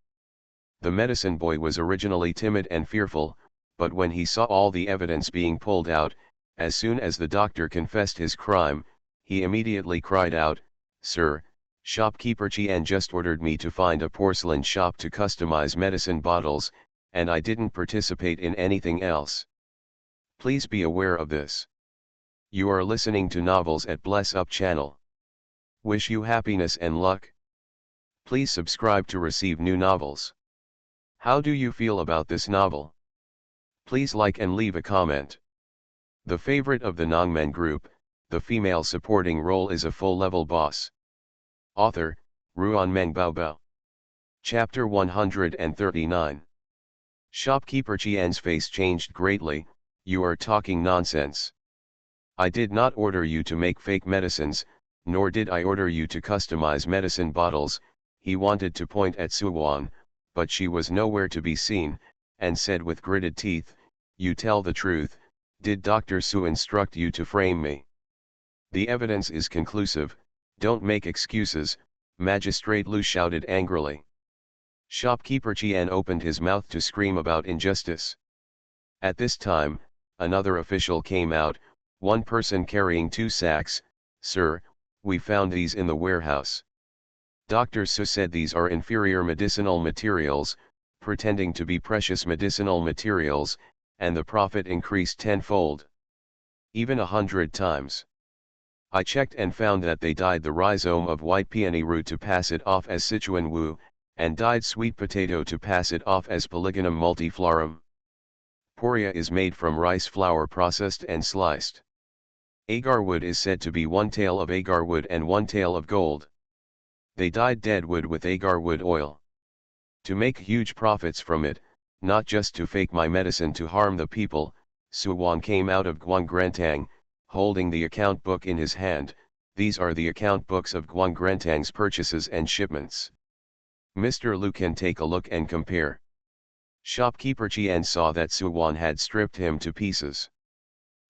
The medicine boy was originally timid and fearful, but when he saw all the evidence being pulled out, as soon as the doctor confessed his crime, he immediately cried out, "Sir, shopkeeper Qian just ordered me to find a porcelain shop to customize medicine bottles, and I didn't participate in anything else. Please be aware of this." You are listening to Novels at Bless Up channel. Wish you happiness and luck. Please subscribe to receive new novels. How do you feel about this novel? Please like and leave a comment. The favorite of the Nongmen group, the female supporting role is a full-level boss. Author, Ruanmeng Baobao. Chapter 139. Shopkeeper Qian's face changed greatly. You are talking nonsense. I did not order you to make fake medicines, nor did I order you to customize medicine bottles. He wanted to point at Suwan, but she was nowhere to be seen, and said with gritted teeth, "You tell the truth. Did Dr. Su instruct you to frame me?" "The evidence is conclusive, don't make excuses," Magistrate Lu shouted angrily. Shopkeeper Qian opened his mouth to scream about injustice. At this time, another official came out, one person carrying 2 sacks. "Sir, we found these in the warehouse. Dr. Su said these are inferior medicinal materials, pretending to be precious medicinal materials, and the profit increased tenfold. Even 100 times. I checked and found that they dyed the rhizome of white peony root to pass it off as Sichuan wu, and dyed sweet potato to pass it off as Polygonum multiflorum. Poria is made from rice flour processed and sliced. Agar wood is said to be 1 tael of agar wood and 1 tael of gold. They dyed dead wood with agar wood oil. To make huge profits from it, not just to fake my medicine to harm the people." Suwan came out of Guang Grantang, holding the account book in his hand. "These are the account books of Guang Grantang's purchases and shipments. Mr. Lu can take a look and compare." Shopkeeper Qian saw that Suwan had stripped him to pieces.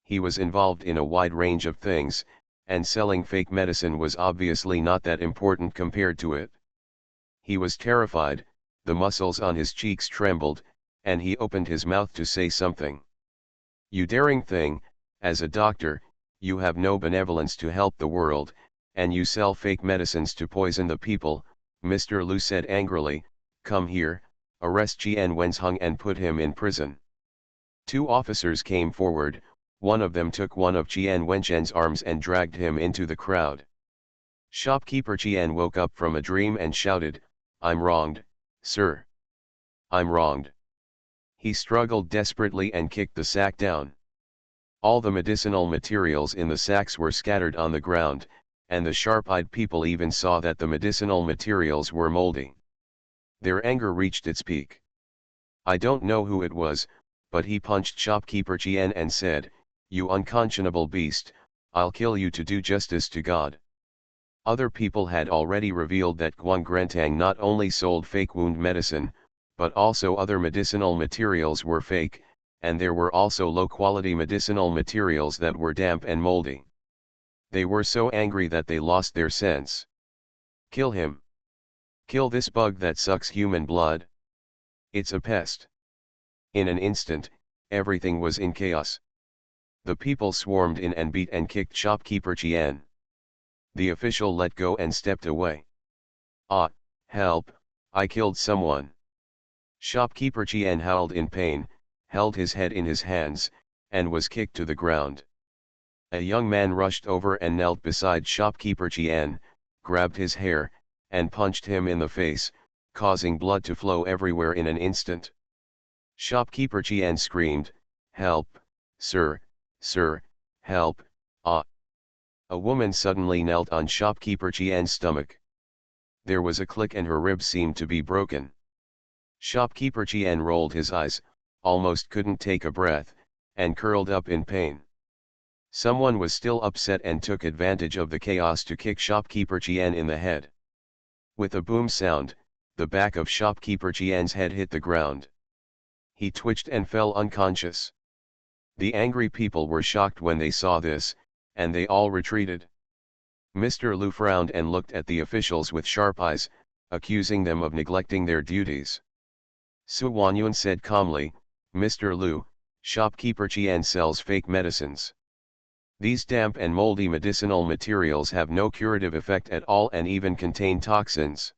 He was involved in a wide range of things, and selling fake medicine was obviously not that important compared to it. He was terrified, the muscles on his cheeks trembled, and he opened his mouth to say something. "You daring thing, as a doctor, you have no benevolence to help the world, and you sell fake medicines to poison the people," Mr. Lu said angrily. "Come here, arrest Qian Wenzheng and put him in prison." 2 officers came forward. One of them took one of Qian Wenzheng's arms and dragged him into the crowd. Shopkeeper Qian woke up from a dream and shouted, "I'm wronged, sir. I'm wronged." He struggled desperately and kicked the sack down. All the medicinal materials in the sacks were scattered on the ground, and the sharp-eyed people even saw that the medicinal materials were moldy. Their anger reached its peak. I don't know who it was, but he punched Shopkeeper Qian and said, "You unconscionable beast, I'll kill you to do justice to God." Other people had already revealed that Guang Grantang not only sold fake wound medicine, but also other medicinal materials were fake, and there were also low-quality medicinal materials that were damp and moldy. They were so angry that they lost their sense. "Kill him. Kill this bug that sucks human blood. It's a pest." In an instant, everything was in chaos. The people swarmed in and beat and kicked shopkeeper Qian. The official let go and stepped away. "Ah, help, I killed someone." Shopkeeper Qian howled in pain, held his head in his hands, and was kicked to the ground. A young man rushed over and knelt beside shopkeeper Qian, grabbed his hair, and punched him in the face, causing blood to flow everywhere in an instant. Shopkeeper Qian screamed, "Help, sir, sir, help, ah." A woman suddenly knelt on shopkeeper Qian's stomach. There was a click and her ribs seemed to be broken. Shopkeeper Qian rolled his eyes, almost couldn't take a breath, and curled up in pain. Someone was still upset and took advantage of the chaos to kick shopkeeper Qian in the head. With a boom sound, the back of shopkeeper Qian's head hit the ground. He twitched and fell unconscious. The angry people were shocked when they saw this, and they all retreated. Mr. Lu frowned and looked at the officials with sharp eyes, accusing them of neglecting their duties. Su Wanyun said calmly, "Mr. Lu, shopkeeper Qian sells fake medicines. These damp and moldy medicinal materials have no curative effect at all and even contain toxins.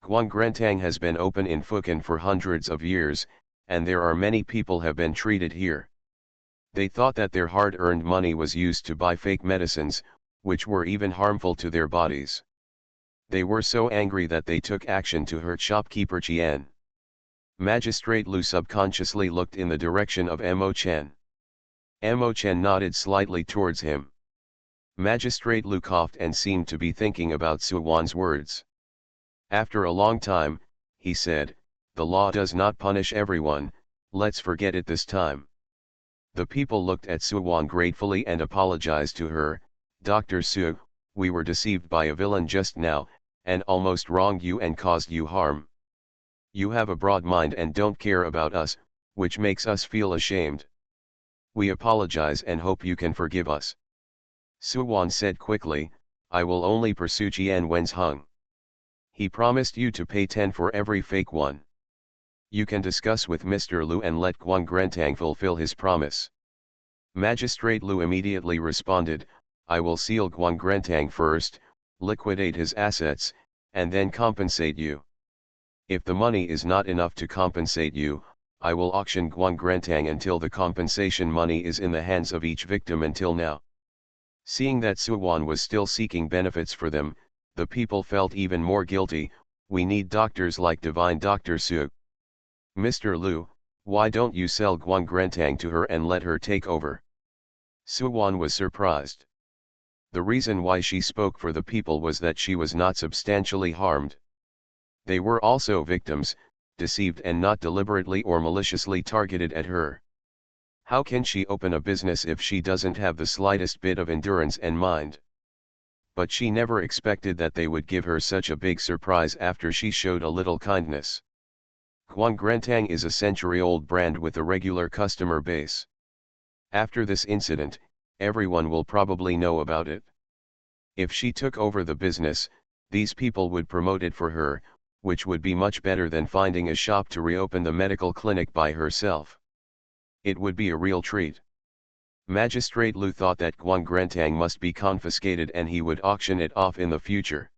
Guangrantang has been open in Fukan for hundreds of years, and there are many people have been treated here. They thought that their hard-earned money was used to buy fake medicines, which were even harmful to their bodies. They were so angry that they took action to hurt shopkeeper Qian." Magistrate Lu subconsciously looked in the direction of Mo Chen. Mo Chen nodded slightly towards him. Magistrate Lu coughed and seemed to be thinking about Su Wan's words. After a long time, he said, "The law does not punish everyone, let's forget it this time." The people looked at Su Wan gratefully and apologized to her. "Dr. Su, we were deceived by a villain just now, and almost wronged you and caused you harm. You have a broad mind and don't care about us, which makes us feel ashamed. We apologize and hope you can forgive us." Su Wan said quickly, "I will only pursue Qian Wen's hung. He promised you to pay 10 for every fake one. You can discuss with Mr. Lu and let Guangrantang fulfill his promise." Magistrate Lu immediately responded, "I will seal Guangrantang first, liquidate his assets, and then compensate you. If the money is not enough to compensate you, I will auction Guangrantang until the compensation money is in the hands of each victim until now." Seeing that Su Wan was still seeking benefits for them, the people felt even more guilty. "We need doctors like divine Dr. Su. Mr. Lu, why don't you sell Guangrantang to her and let her take over?" Su Wan was surprised. The reason why she spoke for the people was that she was not substantially harmed. They were also victims, deceived and not deliberately or maliciously targeted at her. How can she open a business if she doesn't have the slightest bit of endurance and mind? But she never expected that they would give her such a big surprise after she showed a little kindness. Guangrantang is a century-old brand with a regular customer base. After this incident, everyone will probably know about it. If she took over the business, these people would promote it for her, which would be much better than finding a shop to reopen the medical clinic by herself. It would be a real treat. Magistrate Lu thought that Guangrantang must be confiscated and he would auction it off in the future.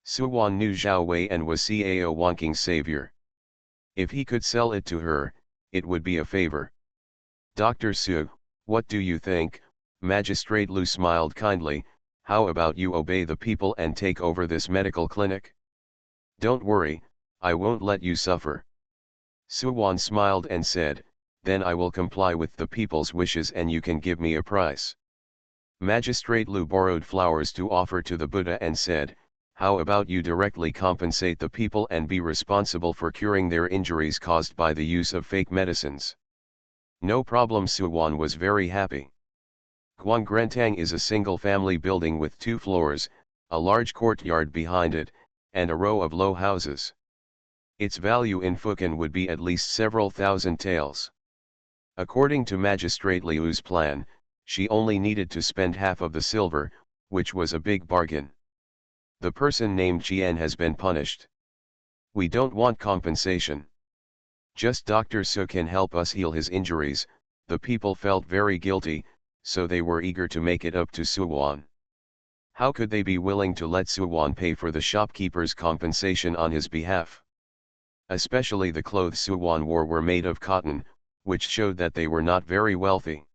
Su Wan knew Zhao Wei and was Cao Wanking's savior. If he could sell it to her, it would be a favor. "Dr. Su, what do you think?" Magistrate Lu smiled kindly. "How about you obey the people and take over this medical clinic? Don't worry, I won't let you suffer." Su Wan smiled and said, "Then I will comply with the people's wishes and you can give me a price." Magistrate Lu borrowed flowers to offer to the Buddha and said, "How about you directly compensate the people and be responsible for curing their injuries caused by the use of fake medicines?" "No problem." Su Wan was very happy. Guangrantang is a single-family building with 2 floors, a large courtyard behind it, and a row of low houses. Its value in Fukan would be at least several thousand taels. According to Magistrate Liu's plan, she only needed to spend half of the silver, which was a big bargain. "The person named Qian has been punished. We don't want compensation. Just Dr. Su can help us heal his injuries," The people felt very guilty, so they were eager to make it up to Suwon. How could they be willing to let Suwon pay for the shopkeeper's compensation on his behalf? Especially the clothes Suwon wore were made of cotton, which showed that they were not very wealthy.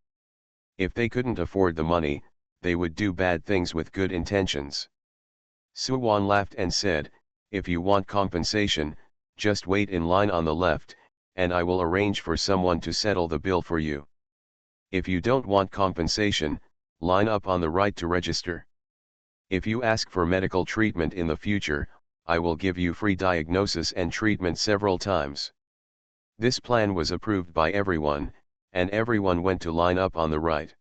If they couldn't afford the money, they would do bad things with good intentions. Suwon laughed and said, "If you want compensation, just wait in line on the left, and I will arrange for someone to settle the bill for you. If you don't want compensation, line up on the right to register. If you ask for medical treatment in the future, I will give you free diagnosis and treatment several times." This plan was approved by everyone, and everyone went to line up on the right.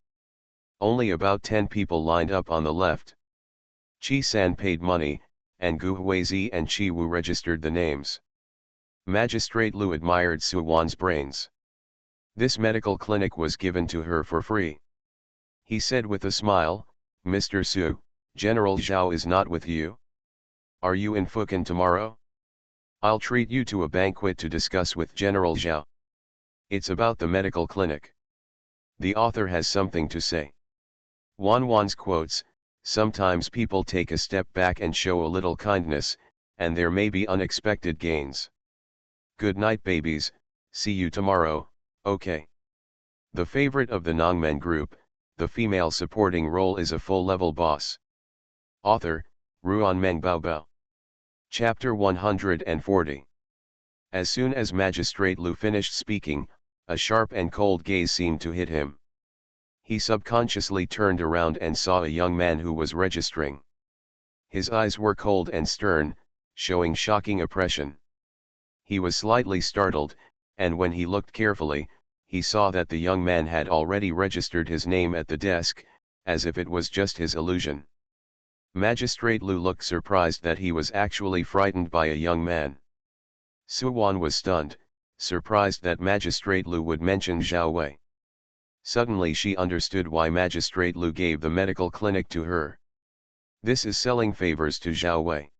Only about 10 people lined up on the left. Chi-san paid money, and Gu Huizi and Chi Wu registered the names. Magistrate Lu admired Suwon's brains. This medical clinic was given to her for free. He said with a smile, "Mr. Su, General Zhao is not with you. Are you in Fukan tomorrow? I'll treat you to a banquet to discuss with General Zhao. It's about the medical clinic. The author has something to say." Wan's quotes, "Sometimes people take a step back and show a little kindness, and there may be unexpected gains. Good night babies, see you tomorrow, okay." The favorite of the Nongmen group, the female supporting role is a full-level boss. Author, Ruanmeng Baobao. Chapter 140. As soon as Magistrate Lu finished speaking, a sharp and cold gaze seemed to hit him. He subconsciously turned around and saw a young man who was registering. His eyes were cold and stern, showing shocking oppression. He was slightly startled, and when he looked carefully, he saw that the young man had already registered his name at the desk, as if it was just his illusion. Magistrate Lu looked surprised that he was actually frightened by a young man. Suwon was stunned, surprised that Magistrate Lu would mention Zhao Wei. Suddenly she understood why Magistrate Lu gave the medical clinic to her. This is selling favors to Zhao Wei.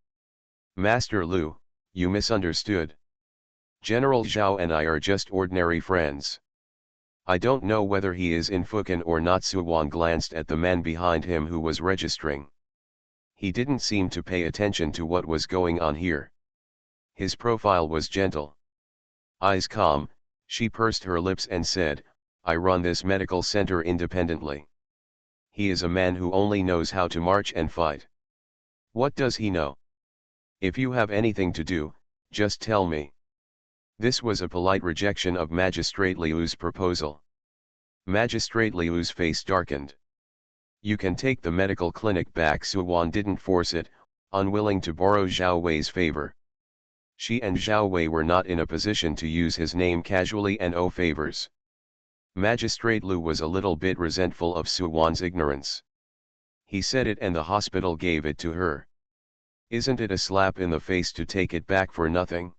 "Master Lu, you misunderstood. General Zhao and I are just ordinary friends. I don't know whether he is in Fukan or not." Suwon glanced at the man behind him who was registering. He didn't seem to pay attention to what was going on here. His profile was gentle. Eyes calm, she pursed her lips and said, "I run this medical center independently. He is a man who only knows how to march and fight. What does he know? If you have anything to do, just tell me." This was a polite rejection of Magistrate Liu's proposal. Magistrate Liu's face darkened. "You can take the medical clinic back." Suwon didn't force it, unwilling to borrow Zhao Wei's favor. She and Zhao Wei were not in a position to use his name casually and owe favors. Magistrate Lu was a little bit resentful of Suwon's ignorance. He said it and the hospital gave it to her. Isn't it a slap in the face to take it back for nothing?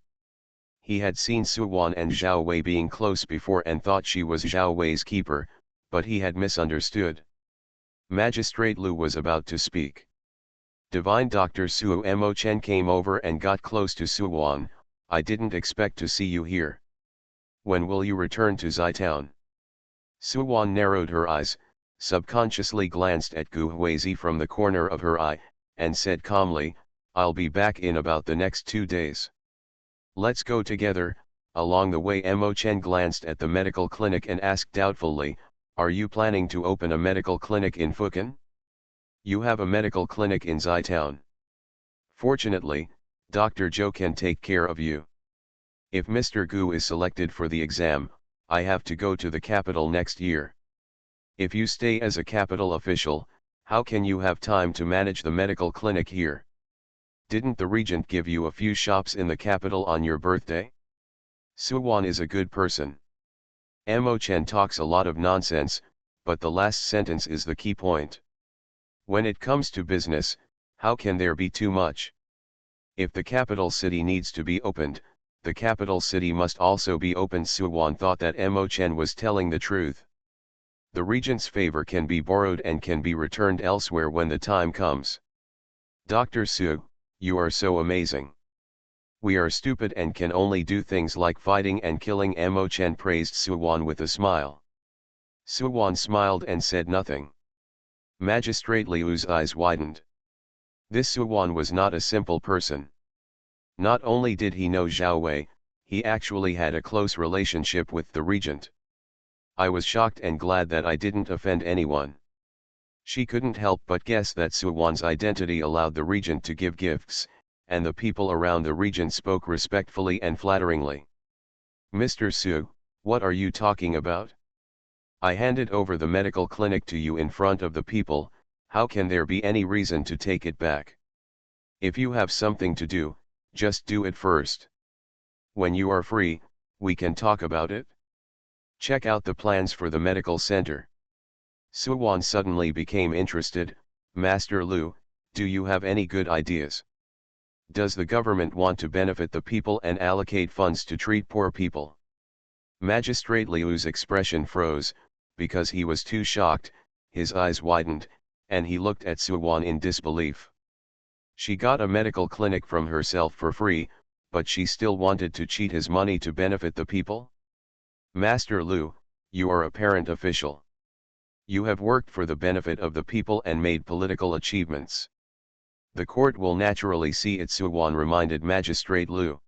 He had seen Suwon and Zhao Wei being close before and thought she was Zhao Wei's keeper, but he had misunderstood. Magistrate Lu was about to speak. Divine Dr. Suo Mo Chen came over and got close to Suwon. "I didn't expect to see you here. When will you return to Zitown?" Suwon narrowed her eyes, subconsciously glanced at Gu Huizi from the corner of her eye, and said calmly, "I'll be back in about the next 2 days. Let's go together." Along the way Mo Chen glanced at the medical clinic and asked doubtfully, "Are you planning to open a medical clinic in Fukan? You have a medical clinic in Zitown. Fortunately, Dr. Zhou can take care of you. If Mr. Gu is selected for the exam, I have to go to the capital next year. If you stay as a capital official, how can you have time to manage the medical clinic here? Didn't the regent give you a few shops in the capital on your birthday?" Suwon is a good person. Mo Chen talks a lot of nonsense, but the last sentence is the key point. When it comes to business, how can there be too much? If the capital city needs to be opened, the capital city must also be opened. Suwon thought that Mo Chen was telling the truth. The regent's favor can be borrowed and can be returned elsewhere when the time comes. "Dr. Su, you are so amazing. We are stupid and can only do things like fighting and killing." Mo Chen praised Suwon with a smile. Suwan smiled and said nothing. Magistrate Liu's eyes widened. This Suwan was not a simple person. Not only did he know Zhao Wei, he actually had a close relationship with the regent. I was shocked and glad that I didn't offend anyone. She couldn't help but guess that Suwan's identity allowed the regent to give gifts, and the people around the regent spoke respectfully and flatteringly. Mr. Su, what are you talking about? I handed over the medical clinic to you in front of the people, how can there be any reason to take it back? If you have something to do, just do it first. When you are free, we can talk about it. Check out the plans for the medical center. Suwan suddenly became interested. Master Lu, do you have any good ideas? Does the government want to benefit the people and allocate funds to treat poor people? Magistrate Liu's expression froze, because he was too shocked, his eyes widened, and he looked at Suwan in disbelief. She got a medical clinic from herself for free, but she still wanted to cheat his money to benefit the people? Master Lu, you are a parent official. You have worked for the benefit of the people and made political achievements. The court will naturally see it, Suwan reminded Magistrate Lu.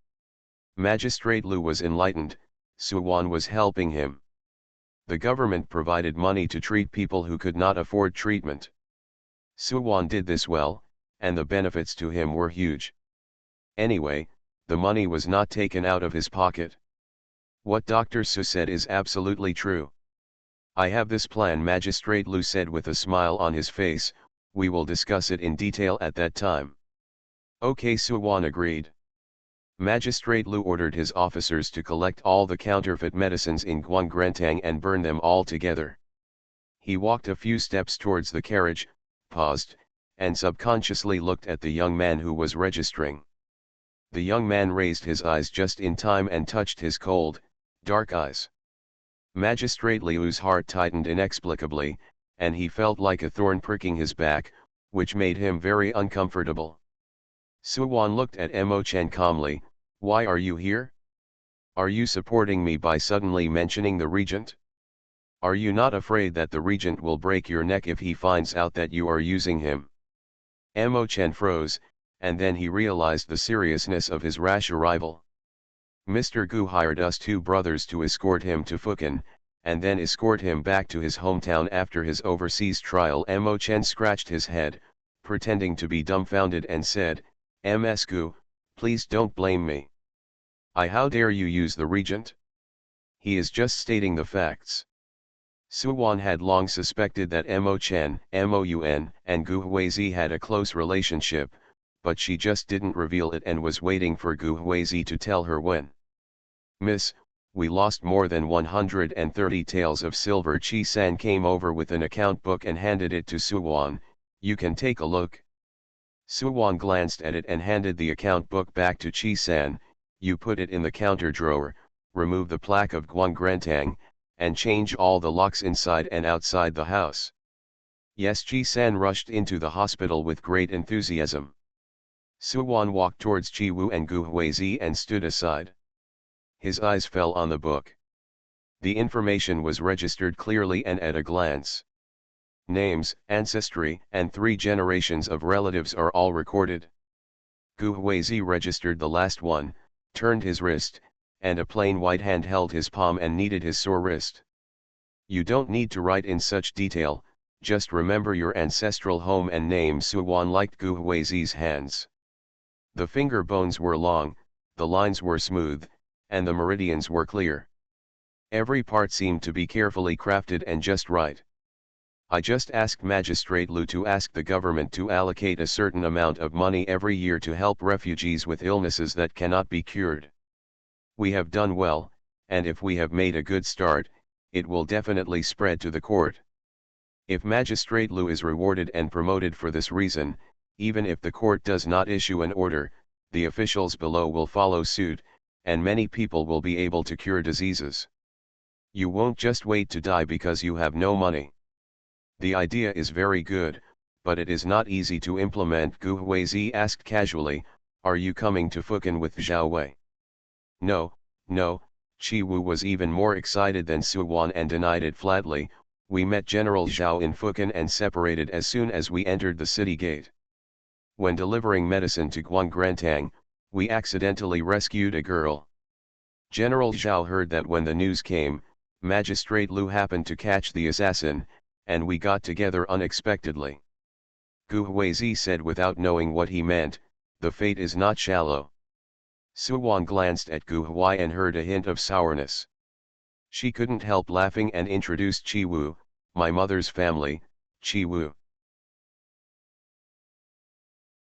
Magistrate Lu was enlightened, Suwan was helping him. The government provided money to treat people who could not afford treatment. Suwan did this well, and the benefits to him were huge. Anyway, the money was not taken out of his pocket. What Dr. Su said is absolutely true. I have this plan, Magistrate Lu said with a smile on his face. We will discuss it in detail at that time. Okay, Suwan agreed. Magistrate Lu ordered his officers to collect all the counterfeit medicines in Guangrantang and burn them all together. He walked a few steps towards the carriage, paused, and subconsciously looked at the young man who was registering. The young man raised his eyes just in time and touched his cold, dark eyes. Magistrate Liu's heart tightened inexplicably, and he felt like a thorn pricking his back, which made him very uncomfortable. Suwan looked at Mo Chen calmly. Why are you here? Are you supporting me by suddenly mentioning the regent? Are you not afraid that the regent will break your neck if he finds out that you are using him? Mo Chen froze, and then he realized the seriousness of his rash arrival. Mr. Gu hired us two brothers to escort him to Fukin, and then escort him back to his hometown after his overseas trial. Mo Chen scratched his head, pretending to be dumbfounded and said, Ms. Gu, please don't blame me. How dare you use the regent? He is just stating the facts. Suwan had long suspected that Mo Chen, Moun, and Gu Huizi had a close relationship, but she just didn't reveal it and was waiting for Gu Huizi to tell her when. Miss, we lost more than 130 taels of silver. Chi San came over with an account book and handed it to Suwan. You can take a look. Suwan glanced at it and handed the account book back to Chi San. You put it in the counter drawer, remove the plaque of Guangrantang, and change all the locks inside and outside the house. Yes, Chi San rushed into the hospital with great enthusiasm. Suwan walked towards Chi Wu and Gu Huizi and stood aside. His eyes fell on the book. The information was registered clearly and at a glance. Names, ancestry, and 3 generations of relatives are all recorded. Gu Huizi registered the last one, turned his wrist, and a plain white hand held his palm and kneaded his sore wrist. You don't need to write in such detail, just remember your ancestral home and name. Suwan liked Gu Huizi's hands. The finger bones were long, the lines were smooth, and the meridians were clear. Every part seemed to be carefully crafted and just right. I just asked Magistrate Lu to ask the government to allocate a certain amount of money every year to help refugees with illnesses that cannot be cured. We have done well, and if we have made a good start, it will definitely spread to the court. If Magistrate Lu is rewarded and promoted for this reason, even if the court does not issue an order, the officials below will follow suit, and many people will be able to cure diseases. You won't just wait to die because you have no money. The idea is very good, but it is not easy to implement. Gu Huizi asked casually, are you coming to Fukin with Zhao Wei? No, no. Chi Wu was even more excited than Suwan and denied it flatly. We met General Zhao in Fukan and separated as soon as we entered the city gate. When delivering medicine to Guangrantang, we accidentally rescued a girl. General Zhao heard that when the news came, Magistrate Lu happened to catch the assassin, and we got together unexpectedly. Gu Huizi said without knowing what he meant, the fate is not shallow. Su Wan glanced at Gu Hui and heard a hint of sourness. She couldn't help laughing and introduced Chi Wu, my mother's family, Chi Wu.